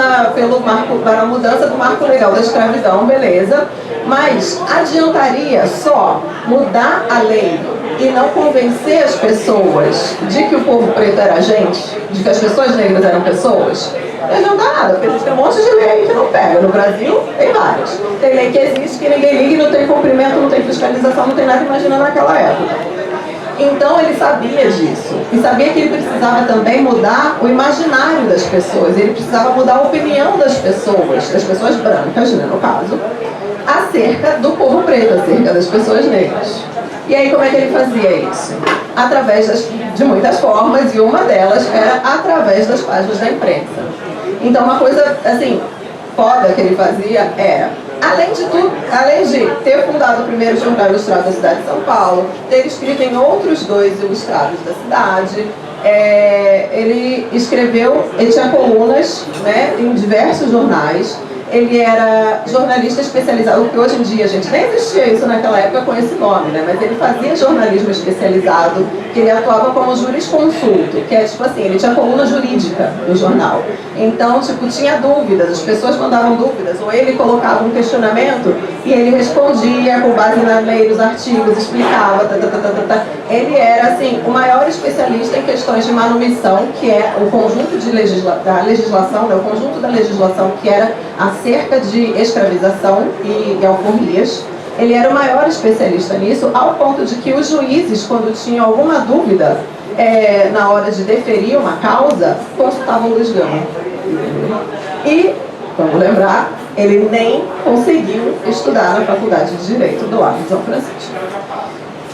para a mudança do marco legal da escravidão, beleza, mas adiantaria só mudar a lei e não convencer as pessoas de que o povo preto era gente, de que as pessoas negras eram pessoas? Não adianta nada, porque a gente tem um monte de lei aí que não pega. No Brasil, tem várias. Tem lei que existe, que ninguém liga, não tem cumprimento, não tem fiscalização, não tem nada, imagina naquela época. Então ele sabia disso, e sabia que ele precisava também mudar o imaginário das pessoas, ele precisava mudar a opinião das pessoas brancas, né, no caso, acerca do povo preto, acerca das pessoas negras. E aí como é que ele fazia isso? Através de muitas formas, e uma delas era através das páginas da imprensa. Então uma coisa, assim, foda que ele fazia era, além de tudo, além de ter fundado o primeiro jornal ilustrado da cidade de São Paulo, ter escrito em outros 2 ilustrados da cidade, ele tinha colunas, né, em diversos jornais. Ele era jornalista especializado, o que hoje em dia, gente, nem existia isso naquela época com esse nome, né? Mas ele fazia jornalismo especializado, que ele atuava como jurisconsulto, que é tipo assim, ele tinha coluna jurídica no jornal. Então, tipo, tinha dúvidas, as pessoas mandavam dúvidas, ou ele colocava um questionamento e ele respondia com base na lei, nos artigos, explicava, Ele era, assim, o maior especialista em questões de manumissão, que é o conjunto da legislação, né? O conjunto da legislação que era acerca de escravização e alforrias. Ele era o maior especialista nisso, ao ponto de que os juízes, quando tinham alguma dúvida na hora de deferir uma causa, consultavam o Luiz Gama. E, vamos lembrar, ele nem conseguiu estudar na Faculdade de Direito do Largo de São Francisco.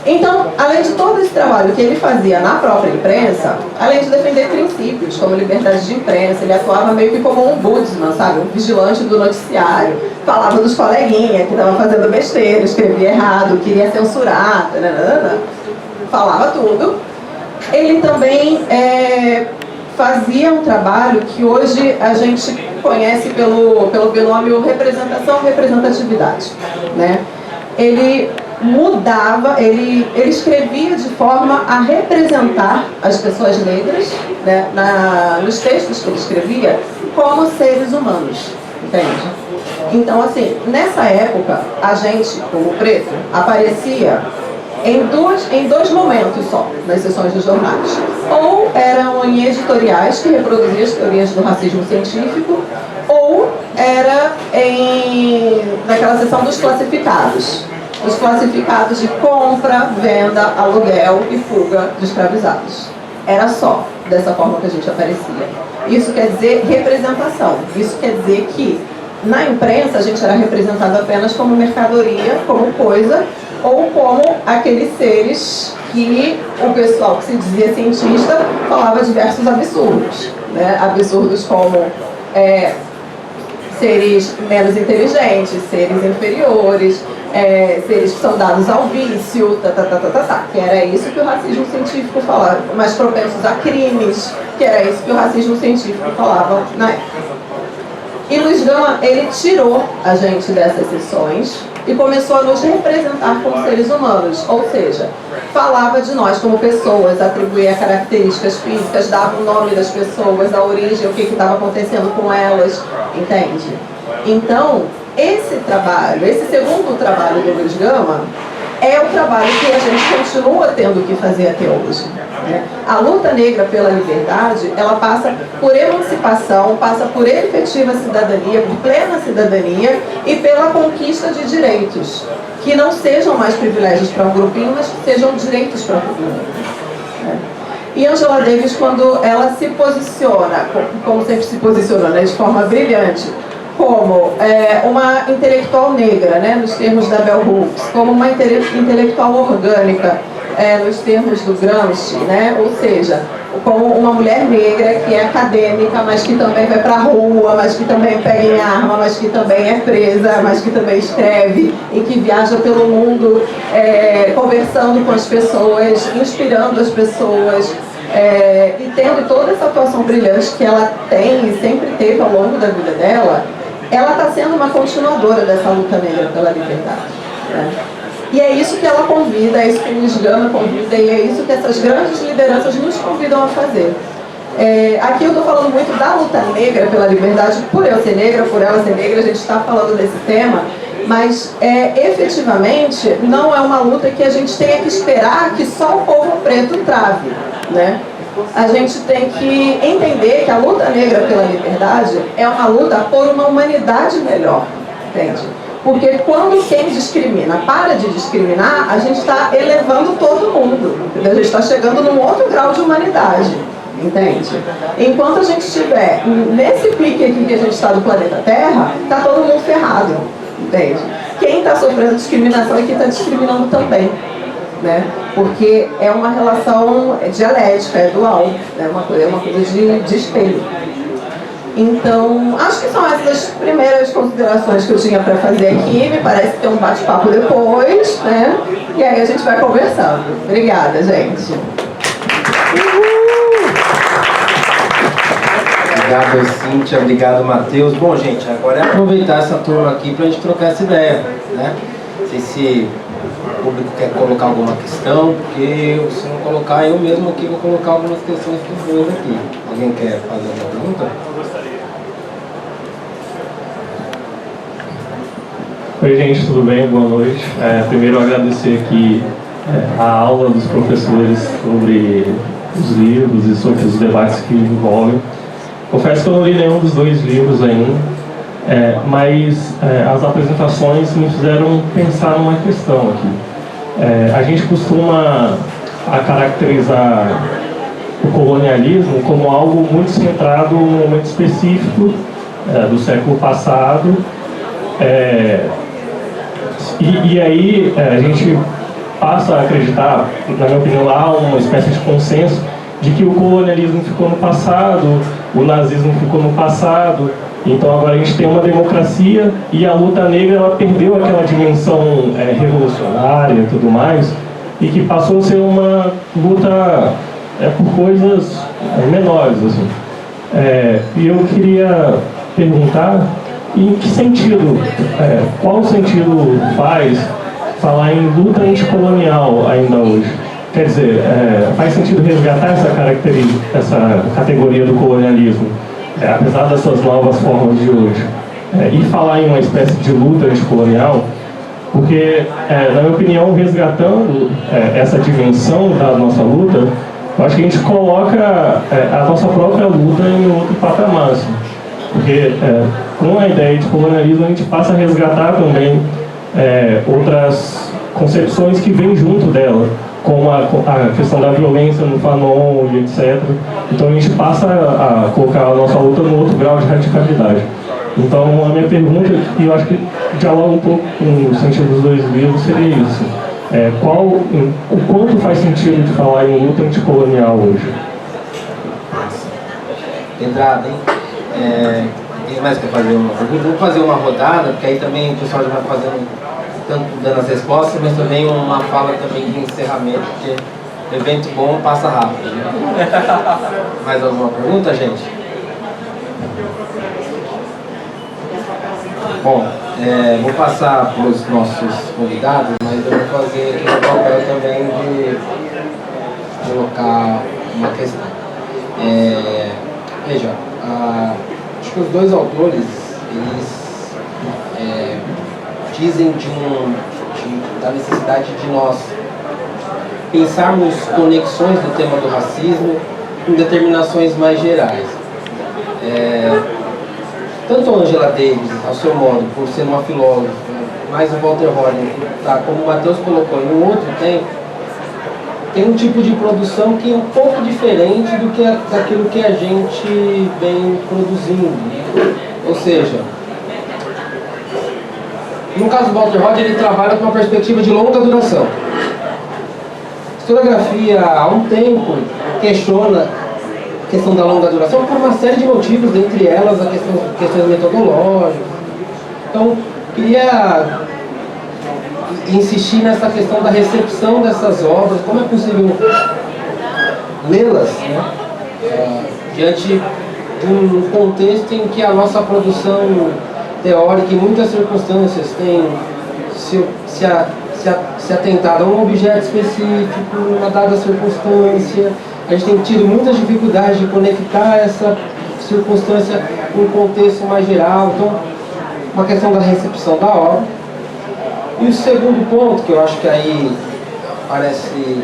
Então, além de todo esse trabalho que ele fazia na própria imprensa, além de defender princípios como liberdade de imprensa, ele atuava meio que como um ombudsman, sabe? Um vigilante do noticiário, falava dos coleguinhas que estavam fazendo besteira, escrevia errado, queria censurar, falava tudo. Ele também fazia um trabalho que hoje a gente conhece pelo binômio representação-representatividade, né? Ele mudava, ele escrevia de forma a representar as pessoas negras, né, nos textos que ele escrevia, como seres humanos, entende? Então, assim, nessa época, a gente, como preto, aparecia em dois momentos só, nas sessões dos jornais. Ou eram em editoriais que reproduziam as teorias do racismo científico, ou era naquela sessão dos classificados. Os classificados de compra, venda, aluguel e fuga de escravizados. Era só dessa forma que a gente aparecia. Isso quer dizer representação. Isso quer dizer que na imprensa a gente era representado apenas como mercadoria, como coisa, ou como aqueles seres que o pessoal que se dizia cientista falava diversos absurdos, né? Absurdos como seres menos inteligentes, seres inferiores, seres que são dados ao vício, que era isso que o racismo científico falava, mais propensos a crimes, que era isso que o racismo científico falava na época. E Luiz Gama, ele tirou a gente dessas sessões e começou a nos representar como seres humanos, ou seja, falava de nós como pessoas, atribuía características físicas, dava o nome das pessoas, a origem, o que estava acontecendo com elas, entende? Então, esse trabalho, esse segundo trabalho do Luiz Gama, é o trabalho que a gente continua tendo que fazer até hoje, né? A luta negra pela liberdade, ela passa por emancipação, passa por efetiva cidadania, por plena cidadania e pela conquista de direitos, que não sejam mais privilégios para um grupinho, mas que sejam direitos para todo mundo, né? E Angela Davis, quando ela se posiciona, como sempre se posiciona, né, de forma brilhante, como uma intelectual negra, né, nos termos da Bell Hooks, como uma intelectual orgânica, nos termos do Gramsci, né? Ou seja, como uma mulher negra que é acadêmica, mas que também vai para a rua, mas que também pega em arma, mas que também é presa, mas que também escreve e que viaja pelo mundo conversando com as pessoas, inspirando as pessoas, e tendo toda essa atuação brilhante que ela tem e sempre teve ao longo da vida dela, ela está sendo uma continuadora dessa luta negra pela liberdade, né? E é isso que ela convida, é isso que o Luiz Gama convida e é isso que essas grandes lideranças nos convidam a fazer. Aqui eu estou falando muito da luta negra pela liberdade, por eu ser negra, por ela ser negra, a gente está falando desse tema, mas efetivamente não é uma luta que a gente tenha que esperar que só o povo preto trave, né? A gente tem que entender que a luta negra pela liberdade é uma luta por uma humanidade melhor, entende? Porque quando quem discrimina para de discriminar, a gente está elevando todo mundo, entendeu? A gente está chegando num outro grau de humanidade, entende? Enquanto a gente estiver nesse pique aqui que a gente está do planeta Terra, está todo mundo ferrado, entende? Quem está sofrendo discriminação é quem está discriminando também, né? Porque é uma relação dialética, é dual, é uma coisa de espelho. Então, acho que são essas as primeiras considerações que eu tinha para fazer aqui. Me parece que tem um bate-papo depois, né? E aí a gente vai conversando. Obrigada, gente. Obrigado, Cíntia. Obrigado, Matheus. Bom, gente, agora é aproveitar essa turma aqui para a gente trocar essa ideia, né? Não sei se o público quer colocar alguma questão, porque se não colocar, eu mesmo aqui vou colocar algumas questões dos dois aqui. Alguém quer fazer uma pergunta? Oi, gente, tudo bem? Boa noite. Primeiro, agradecer aqui a aula dos professores sobre os livros e sobre os debates que envolvem. Confesso que eu não li nenhum dos dois livros ainda, mas as apresentações me fizeram pensar numa questão aqui. A gente costuma caracterizar o colonialismo como algo muito centrado num momento específico do século passado, e aí a gente passa a acreditar, na minha opinião, há uma espécie de consenso de que o colonialismo ficou no passado, o nazismo ficou no passado, então agora a gente tem uma democracia e a luta negra ela perdeu aquela dimensão revolucionária e tudo mais, e que passou a ser uma luta por coisas menores, assim. E eu queria perguntar em que sentido, qual sentido faz falar em luta anticolonial ainda hoje? Quer dizer, faz sentido resgatar essa categoria do colonialismo, apesar das suas novas formas de hoje, e falar em uma espécie de luta anticolonial, porque, na minha opinião, resgatando essa dimensão da nossa luta, eu acho que a gente coloca a nossa própria luta em outro patamar, assim. Porque com a ideia de colonialismo a gente passa a resgatar também outras concepções que vêm junto dela, como a questão da violência no Fanon e etc. Então a gente passa a colocar a nossa luta num outro grau de radicalidade. Então a minha pergunta, e eu acho que dialoga um pouco com o sentido dos dois livros, seria isso. O quanto faz sentido de falar em luta anticolonial hoje? Entrada, hein? Quem mais quer fazer uma pergunta? Vou fazer uma rodada, porque aí também o pessoal já vai fazendo, tanto dando as respostas, mas também uma fala também de encerramento, porque evento bom passa rápido, né? Mais alguma pergunta, gente? Bom, vou passar para os nossos convidados, mas eu vou fazer aqui o papel também de colocar uma questão. Veja, acho que os dois autores, eles dizem da necessidade de nós pensarmos conexões do tema do racismo com determinações mais gerais. Tanto a Angela Davis, ao seu modo, por ser uma filósofa, mais o Walter Rodney, como o Matheus colocou, em um outro tempo, tem um tipo de produção que é um pouco diferente daquilo que a gente vem produzindo. Ou seja, no caso do Walter Rodney, ele trabalha com uma perspectiva de longa duração. historiografia, há um tempo, questiona a questão da longa duração por uma série de motivos, dentre elas a questões metodológicas. Então, queria insistir nessa questão da recepção dessas obras, como é possível lê-las, né, diante de um contexto em que a nossa produção teórica, em muitas circunstâncias, tem se atentado a um objeto específico, uma dada circunstância. A gente tem tido muitas dificuldades de conectar essa circunstância com um contexto mais geral. Então, uma questão da recepção da obra. E o segundo ponto, que eu acho que aí parece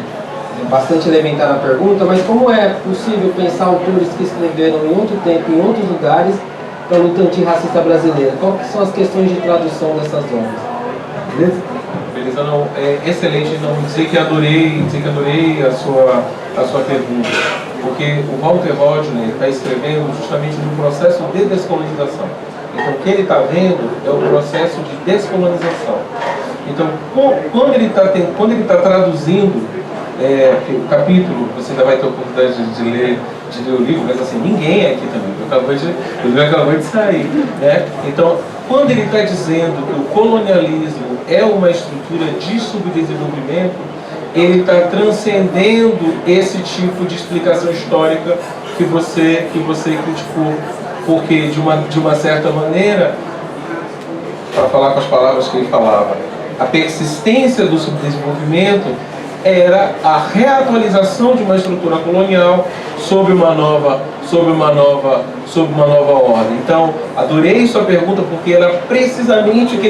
bastante elementar na pergunta, mas como é possível pensar autores que escreveram em outro tempo, em outros lugares, para a luta antirracista brasileira? Quais são as questões de tradução dessas obras? Beleza? Beleza, não, é excelente, não dizer que adorei a sua pergunta, porque o Walter Rodney está escrevendo justamente no processo de descolonização. Então, o que ele está vendo é o processo de descolonização. Então, quando ele está traduzindo o capítulo, você ainda vai ter a oportunidade de ler o livro, mas assim, ninguém aqui também, o livro acabou de sair, né? Então, quando ele está dizendo que o colonialismo é uma estrutura de subdesenvolvimento, ele está transcendendo esse tipo de explicação histórica que você criticou, porque de uma certa maneira, para falar com as palavras que ele falava, a persistência do subdesenvolvimento era a reatualização de uma estrutura colonial sob uma nova ordem. Então, adorei sua pergunta, porque era precisamente o que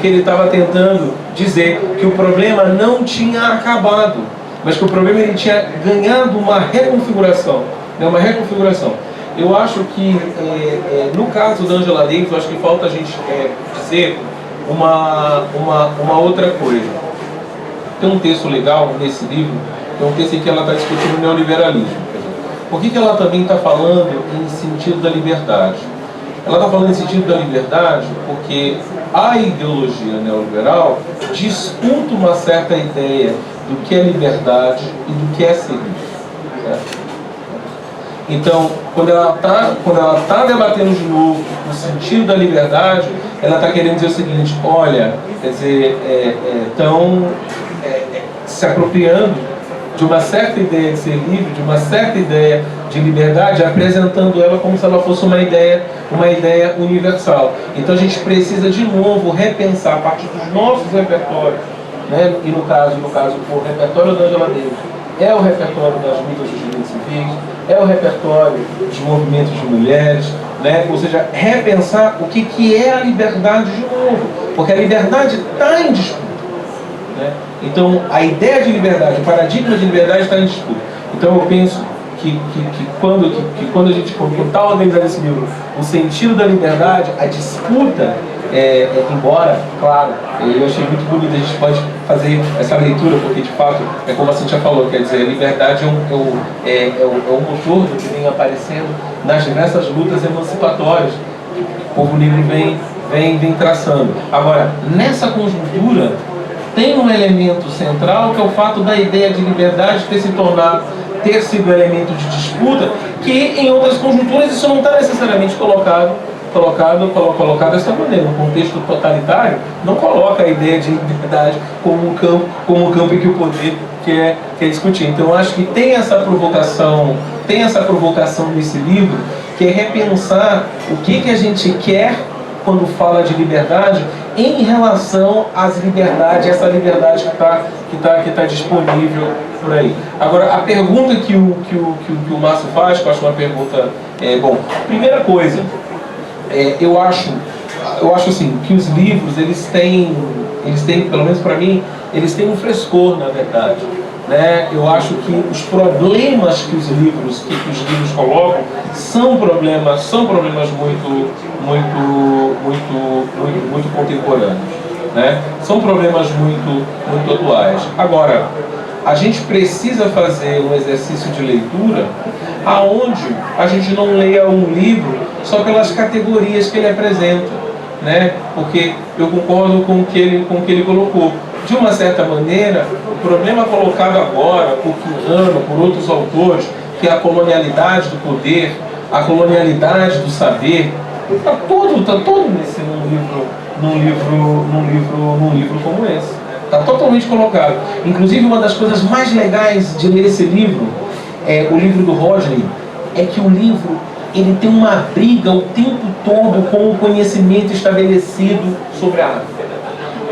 ele estava tentando dizer, que o problema não tinha acabado, mas que o problema ele tinha ganhado uma reconfiguração, né, uma reconfiguração. Eu acho que, no caso da Angela Davis, eu acho que falta a gente dizer uma outra coisa. Tem um texto legal nesse livro, que é um texto em que ela está discutindo o neoliberalismo. Por que ela também está falando em sentido da liberdade? Ela está falando em sentido da liberdade porque a ideologia neoliberal disputa uma certa ideia do que é liberdade e do que é ser livre, certo? Então, quando ela está debatendo de novo o sentido da liberdade, ela está querendo dizer o seguinte: olha, quer dizer, estão se apropriando de uma certa ideia de ser livre, de uma certa ideia de liberdade, apresentando ela como se ela fosse uma ideia universal. Então a gente precisa de novo repensar a partir dos nossos repertórios, né? E no caso o repertório da Angela Davis é o repertório das lutas dos direitos civis, é o repertório dos movimentos de mulheres, né? Ou seja, repensar o que é a liberdade de novo, porque a liberdade está em disputa, né? Então, a ideia de liberdade, o paradigma de liberdade está em disputa. Então, eu penso que quando a gente está organizando esse livro, o sentido da liberdade, a disputa, embora, claro, eu achei muito bonito, a gente pode fazer essa leitura, porque de fato, é como a Cíntia falou, quer dizer, a liberdade é o motor do que vem aparecendo nas diversas lutas emancipatórias que o povo negro vem traçando. Agora, nessa conjuntura, tem um elemento central, que é o fato da ideia de liberdade ter sido elemento de disputa, que em outras conjunturas isso não está necessariamente colocado dessa maneira. No contexto totalitário, não coloca a ideia de liberdade como um campo em que o poder quer discutir. Então, eu acho que tem essa provocação nesse livro, que é repensar o que a gente quer quando fala de liberdade em relação às liberdades, essa liberdade que tá disponível por aí. Agora, a pergunta que o Márcio faz, que eu acho uma pergunta... primeira coisa, eu acho assim, que os livros, eles têm, pelo menos para mim, eles têm um frescor, na verdade, né? Eu acho que os problemas que os livros colocam são problemas muito contemporâneos, né? São problemas muito atuais. Agora, a gente precisa fazer um exercício de leitura aonde a gente não leia um livro só pelas categorias que ele apresenta, né? Porque eu concordo com o que ele colocou. de uma certa maneira, o problema colocado agora por Quintana, por outros autores, que é a colonialidade do poder, a colonialidade do saber, está todo num livro como esse. Está totalmente colocado. Inclusive, uma das coisas mais legais de ler esse livro, o livro do Rodney, é que o livro ele tem uma briga o tempo todo com o conhecimento estabelecido sobre a África.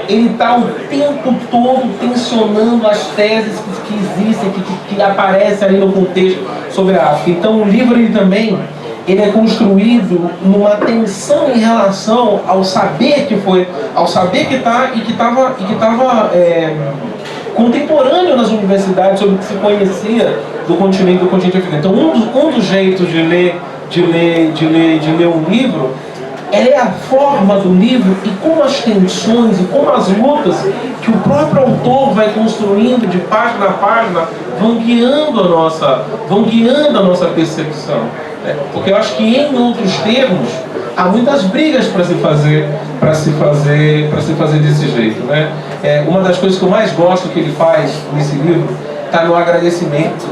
Ele está o tempo todo tensionando as teses que existem, que aparecem ali no contexto sobre a África. Então o livro ele é construído numa tensão em relação ao saber que estava contemporâneo nas universidades sobre o que se conhecia do continente africano. Então um dos jeitos de ler um livro é a forma do livro e como as tensões e como as lutas que o próprio autor vai construindo de página a página vão guiando a nossa percepção, né? Porque eu acho que, em outros termos, há muitas brigas para se fazer desse jeito, né? Uma das coisas que eu mais gosto que ele faz nesse livro está no agradecimento.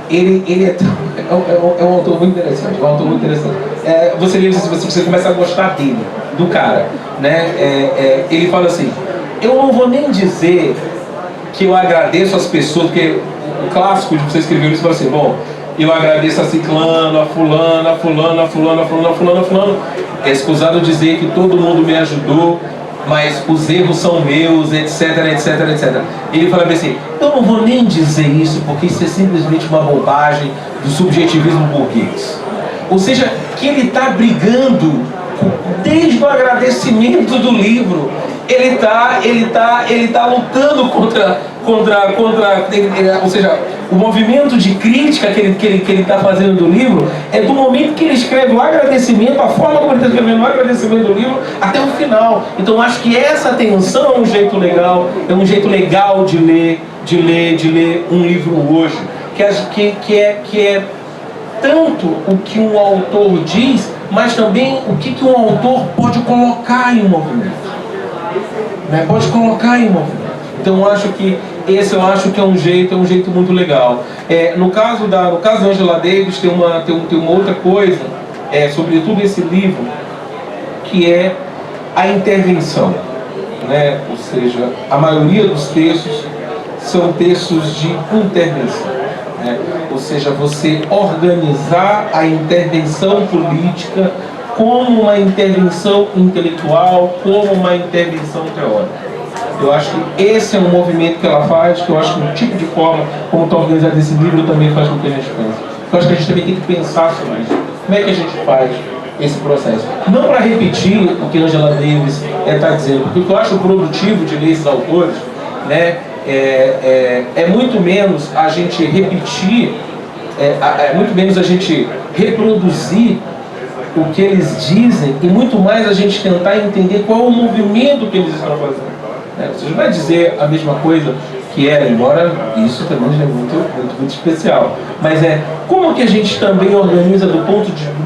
Ele é um autor muito interessante, você lê, você começa a gostar dele, do cara, né? Ele fala assim: eu não vou nem dizer que eu agradeço as pessoas, porque o clássico de você escrever isso fala assim: bom, eu agradeço a ciclano, a fulano, a fulano, a fulano, a fulano, a fulano, a fulano. É escusado dizer que todo mundo me ajudou, mas os erros são meus, etc, etc, etc. Ele fala assim: eu não vou nem dizer isso, porque isso é simplesmente uma bobagem do subjetivismo burguês. Ou seja, que ele está brigando desde o agradecimento do livro. Ele tá lutando contra, ou seja, o movimento de crítica que ele está fazendo do livro é do momento que ele escreve o agradecimento, a forma como ele está escrevendo o agradecimento do livro até o final. Então acho que essa tensão é um jeito legal de ler um livro hoje, que é tanto o que um autor diz, mas também o que um autor pode colocar em movimento. Pode colocar em movimento. Então eu acho que esse é um jeito muito legal. No caso da Angela Davis tem uma outra coisa, sobretudo esse livro, que é a intervenção, né? Ou seja, a maioria dos textos são textos de intervenção, né? Ou seja, você organizar a intervenção política como uma intervenção intelectual, como uma intervenção teórica. Eu acho que esse é um movimento que ela faz, que eu acho que o tipo de forma como está organizado esse livro também faz com que a gente pense. Eu acho que a gente também tem que pensar sobre isso. Como é que a gente faz esse processo? Não para repetir o que Angela Davis está dizendo, porque o que eu acho produtivo de ler esses autores, né, é muito menos a gente repetir, é muito menos a gente reproduzir o que eles dizem e muito mais a gente tentar entender qual é o movimento que eles estão fazendo. Você não vai dizer a mesma coisa que era, embora isso também é muito especial. Mas como que a gente também organiza do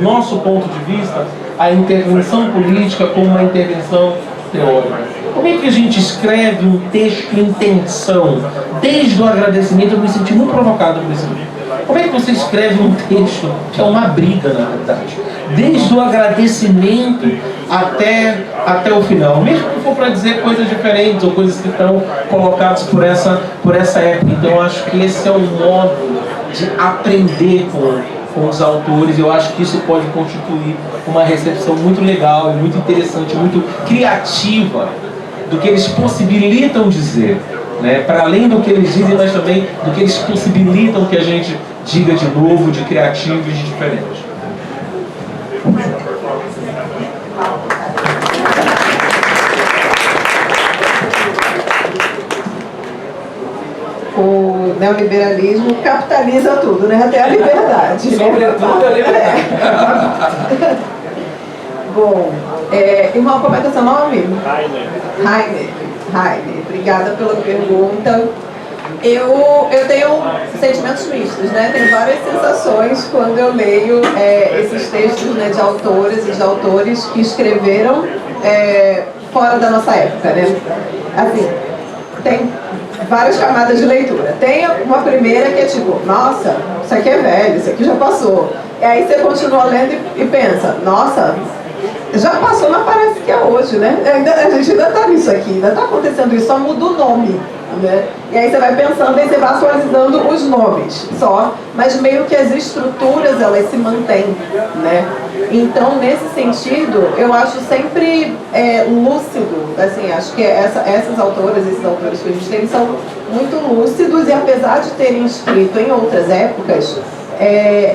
nosso ponto de vista a intervenção política como uma intervenção teórica? Como é que a gente escreve um texto em tensão? Desde o agradecimento eu me senti muito provocado por esse livro. Como é que você escreve um texto que é uma briga, na verdade? Desde o agradecimento até o final, mesmo que for para dizer coisas diferentes ou coisas que estão colocadas por essa época. Então eu acho que esse é um modo de aprender com os autores. Eu acho que isso pode constituir uma recepção muito legal, muito interessante, muito criativa do que eles possibilitam dizer, né? Para além do que eles dizem, mas também do que eles possibilitam que a gente diga de novo, de criativo e de diferente. O neoliberalismo capitaliza tudo, né? Até a liberdade. Sobretudo a liberdade. Bom, irmão, como é que é seu nome? Rainer, obrigada pela pergunta. Eu tenho sentimentos mistos, né? Tenho várias sensações quando eu leio esses textos, né, de autoras e de autores que escreveram fora da nossa época, né? Assim, tem várias camadas de leitura. Tem uma primeira que é tipo, nossa, isso aqui é velho, isso aqui já passou. E aí você continua lendo e pensa, nossa, já passou, mas parece que é hoje, né? A gente ainda está nisso aqui, ainda está acontecendo isso, só muda o nome. Né? E aí você vai pensando e você vai atualizando os nomes só, mas meio que as estruturas elas se mantêm, né? Então nesse sentido eu acho sempre lúcido, assim, acho que essas autoras, esses autores que a gente tem são muito lúcidos e apesar de terem escrito em outras épocas,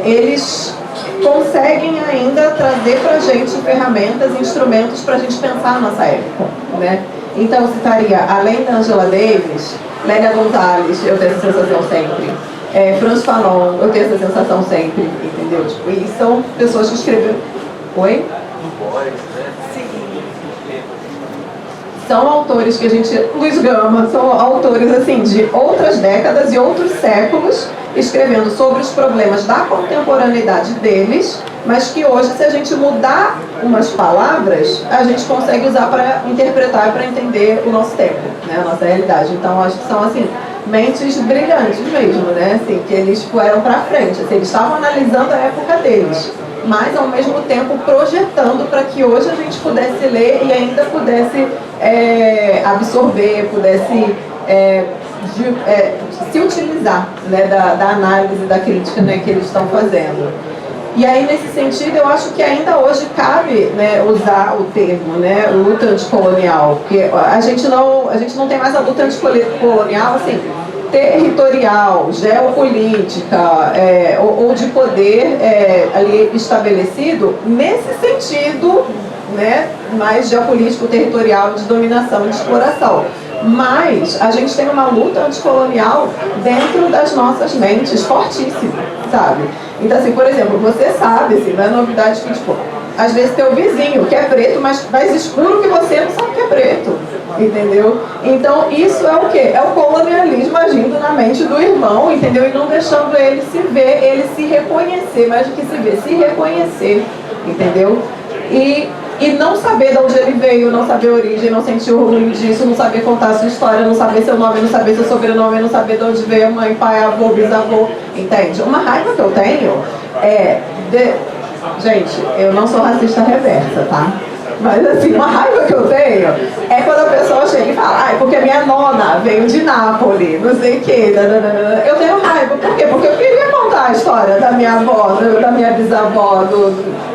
eles conseguem ainda trazer pra gente ferramentas, instrumentos pra gente pensar a nossa época, né? Então eu citaria, além da Angela Davis, Lélia Gonzalez, eu tenho essa sensação sempre. Franz Fanon, eu tenho essa sensação sempre, entendeu? Tipo, e são pessoas que escreveram... Oi? São autores que a gente... Luiz Gama, são autores assim, de outras décadas e outros séculos, escrevendo sobre os problemas da contemporaneidade deles, mas que hoje, se a gente mudar umas palavras, a gente consegue usar para interpretar e para entender o nosso tempo, né, a nossa realidade. Então, acho que são, assim, mentes brilhantes mesmo, né, assim, que eles foram para frente, assim, eles estavam analisando a época deles, mas, ao mesmo tempo, projetando para que hoje a gente pudesse ler e ainda pudesse absorver, pudesse se utilizar, né, da análise, da crítica, né, que eles estão fazendo. E aí, nesse sentido, eu acho que ainda hoje cabe, né, usar o termo, né, luta anticolonial, porque a gente não tem mais a luta anticolonial, assim, territorial, geopolítica, ou de poder ali estabelecido, nesse sentido, né, mais geopolítico, territorial, de dominação, de exploração. Mas a gente tem uma luta anticolonial dentro das nossas mentes, fortíssima, sabe? Então, assim, por exemplo, você sabe, assim, não é novidade que, tipo, às vezes tem o vizinho que é preto, mas mais escuro que você não sabe que é preto, entendeu? Então, isso é o quê? É o colonialismo agindo na mente do irmão, entendeu? E não deixando ele se ver, ele se reconhecer, mais do que se ver, se reconhecer, entendeu? E não saber de onde ele veio, não saber a origem, não sentir orgulho disso, não saber contar a sua história, não saber seu nome, não saber seu sobrenome, não saber de onde veio a mãe, pai, avô, bisavô, entende? Uma raiva que eu tenho Gente, eu não sou racista reversa, tá? Mas assim, uma raiva que eu tenho é quando a pessoa chega e fala, porque minha nona veio de Nápoles, não sei o quê. Eu tenho raiva, por quê? Porque eu queria contar a história da minha avó, da minha bisavó,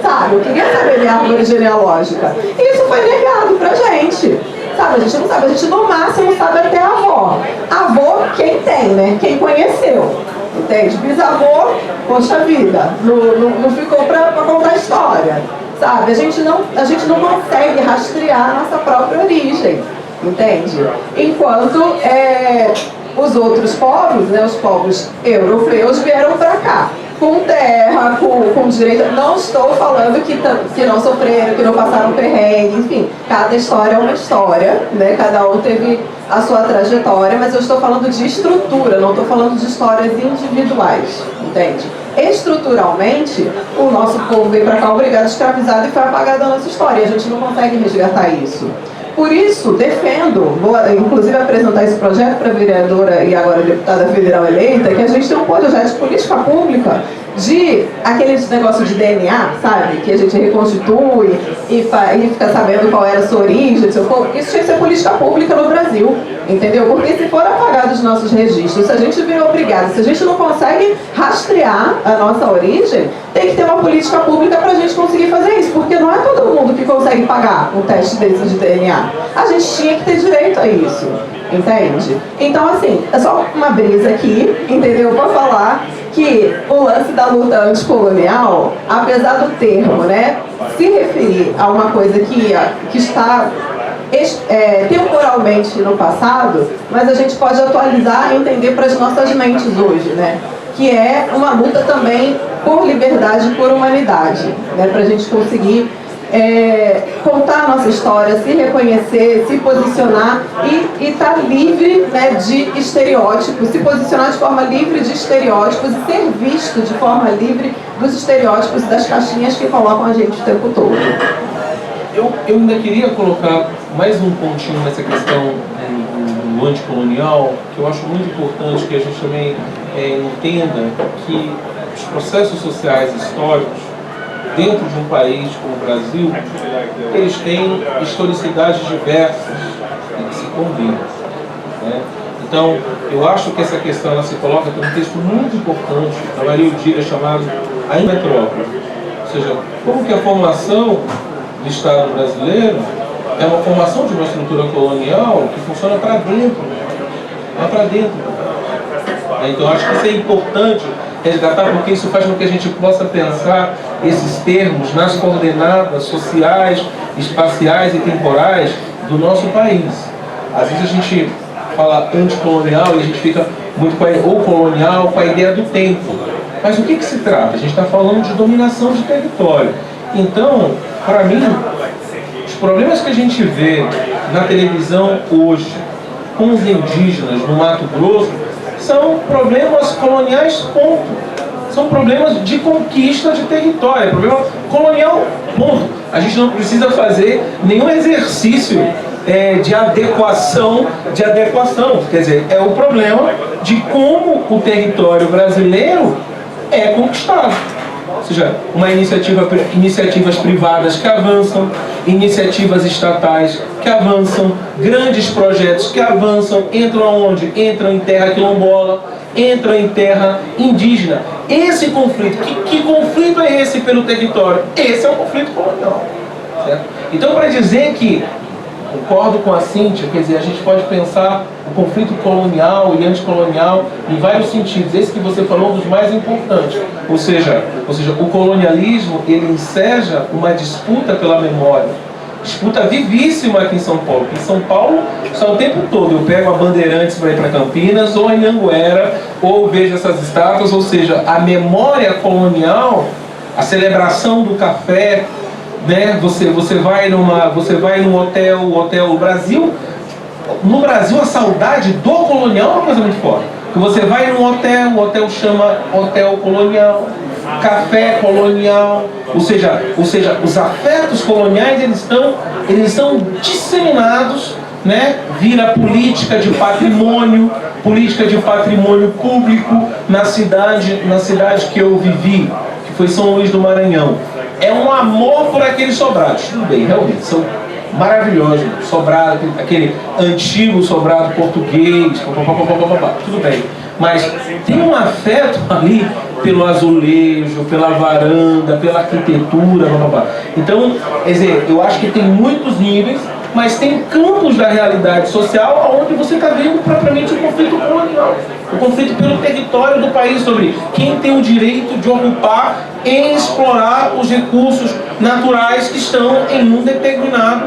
sabe? Eu queria saber minha árvore genealógica. E isso foi negado pra gente. Sabe, a gente não sabe, a gente no máximo sabe até a avó. Avô, quem tem, né? Quem conheceu. Entende? Bisavô, poxa vida, não ficou pra contar a história. Sabe? A gente não consegue rastrear a nossa própria origem, entende? Enquanto os outros povos, né, os povos europeus, vieram para cá, com terra, com direito. Não estou falando que não sofreram, que não passaram perrengue, enfim, cada história é uma história, né? Cada um teve a sua trajetória, mas eu estou falando de estrutura, não estou falando de histórias individuais, entende? Estruturalmente, o nosso povo veio para cá obrigado, escravizado e foi apagado a nossa história. E a gente não consegue resgatar isso. Por isso, defendo, vou inclusive apresentar esse projeto para a vereadora e agora deputada federal eleita, que a gente tem um projeto de política pública de aqueles negócios de DNA, sabe? Que a gente reconstitui e fica sabendo qual era a sua origem, seu povo. Isso tinha que ser política pública no Brasil, entendeu? Porque se for apagado os nossos registros, se a gente vir obrigado, se a gente não consegue rastrear a nossa origem, tem que ter uma política pública para a gente conseguir fazer isso, porque não é todo mundo que consegue pagar um teste desses de DNA. A gente tinha que ter direito a isso, entende? Então, assim, é só uma brisa aqui, entendeu? Para falar que o lance da luta anticolonial, apesar do termo, né, se referir a uma coisa que está temporalmente no passado, mas a gente pode atualizar e entender para as nossas mentes hoje, né? Que é uma luta também por liberdade e por humanidade, né? Para a gente conseguir contar a nossa história, se reconhecer, se posicionar e estar livre, né, de estereótipos, se posicionar de forma livre de estereótipos e ser visto de forma livre dos estereótipos e das caixinhas que colocam a gente o tempo todo. Eu ainda queria colocar mais um pontinho nessa questão do do anticolonial, que eu acho muito importante que a gente também entenda que os processos sociais históricos dentro de um país como o Brasil, eles têm historicidades diversas e que se combinam, né? Então, eu acho que essa questão ela se coloca em um texto muito importante da Maria Odília, chamado A Metrópole. Ou seja, como que a formação do Estado brasileiro é uma formação de uma estrutura colonial que funciona para dentro, é para dentro. Então, acho que isso é importante resgatar, porque isso faz com que a gente possa pensar esses termos nas coordenadas sociais, espaciais e temporais do nosso país. Às vezes a gente fala anticolonial e a gente fica muito ou colonial com a ideia do tempo. Mas o que se trata? A gente está falando de dominação de território. Então, para mim, os problemas que a gente vê na televisão hoje com os indígenas no Mato Grosso são problemas coloniais, ponto. São problemas de conquista de território, é problema colonial, ponto. A gente não precisa fazer nenhum exercício de adequação, quer dizer, é o problema de como o território brasileiro é conquistado. Ou seja, iniciativas privadas que avançam, iniciativas estatais que avançam, grandes projetos que avançam, entram aonde? Entram em terra quilombola, entram em terra indígena. Esse conflito, que conflito é esse pelo território? Esse é um conflito colonial, certo? Então, para dizer que concordo com a Cíntia, quer dizer, a gente pode pensar o conflito colonial e anticolonial em vários sentidos. Esse que você falou é um dos mais importantes. Ou seja, o colonialismo, ele enseja uma disputa pela memória. Disputa vivíssima aqui em São Paulo. Em São Paulo, só o tempo todo eu pego a Bandeirantes para ir para Campinas, ou em Anhanguera, ou vejo essas estátuas. Ou seja, a memória colonial, a celebração do café, né? Você vai num hotel Brasil. No Brasil a saudade do colonial é uma coisa muito forte. Você vai num hotel, o hotel chama hotel colonial, café colonial, ou seja, os afetos coloniais eles estão disseminados, né? Vira política de patrimônio público na cidade que eu vivi, que foi São Luís do Maranhão. É um amor por aqueles sobrados. Tudo bem, realmente, são maravilhosos. Sobrado, aquele antigo sobrado português, tudo bem. Mas tem um afeto ali pelo azulejo, pela varanda, pela arquitetura, Então, quer dizer, eu acho que tem muitos níveis, mas tem campos da realidade social onde você está vendo propriamente o conflito colonial. O conflito pelo território do país, sobre quem tem o direito de ocupar e explorar os recursos naturais que estão em um determinado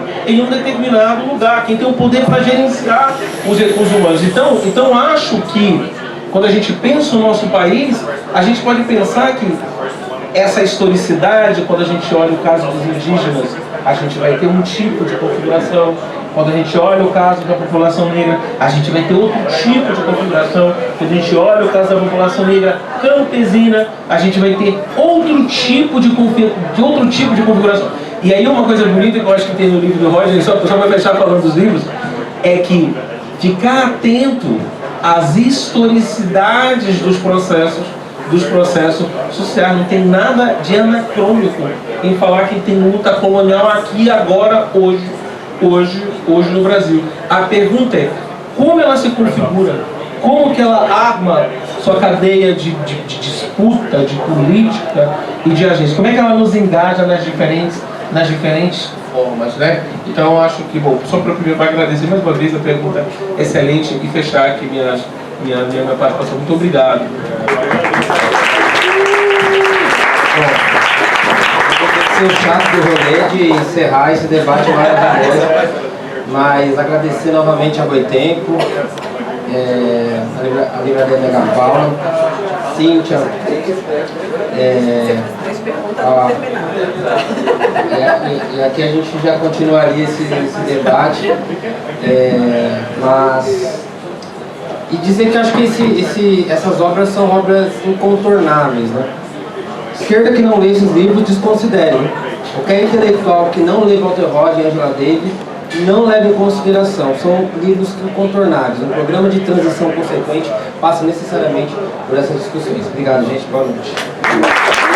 lugar, quem tem o poder para gerenciar os recursos humanos. Então acho que quando a gente pensa no nosso país, a gente pode pensar que essa historicidade, quando a gente olha o caso dos indígenas, a gente vai ter um tipo de configuração. Quando a gente olha o caso da população negra, a gente vai ter outro tipo de configuração. Quando a gente olha o caso da população negra campesina, a gente vai ter outro tipo de configuração. E aí uma coisa bonita que eu acho que tem no livro do Roger, só vai fechar falando dos livros, é que ficar atento às historicidades dos processos sociais. Não tem nada de anacrônico em falar que tem luta colonial aqui, agora, hoje no Brasil. A pergunta é, como ela se configura? Como que ela arma sua cadeia de disputa, de política e de agência? Como é que ela nos engaja nas diferentes formas, né? Então eu acho que, bom, só para primeiro agradecer mais uma vez a pergunta excelente e fechar aqui minha participação. Muito obrigado. Ser o chato do rolê de encerrar esse debate maravilhoso, mas agradecer novamente a Boitempo, a Livraria Mega Paula, Cíntia, e aqui a gente já continuaria esse debate, mas e dizer que acho que essas obras são obras incontornáveis, né? Esquerda que não lê esses livros, desconsidere. Qualquer intelectual que não lê Walter Roddy e Angela Davis não leva em consideração, são livros incontornáveis. Um programa de transição consequente passa necessariamente por essas discussões. Obrigado, gente. Boa noite.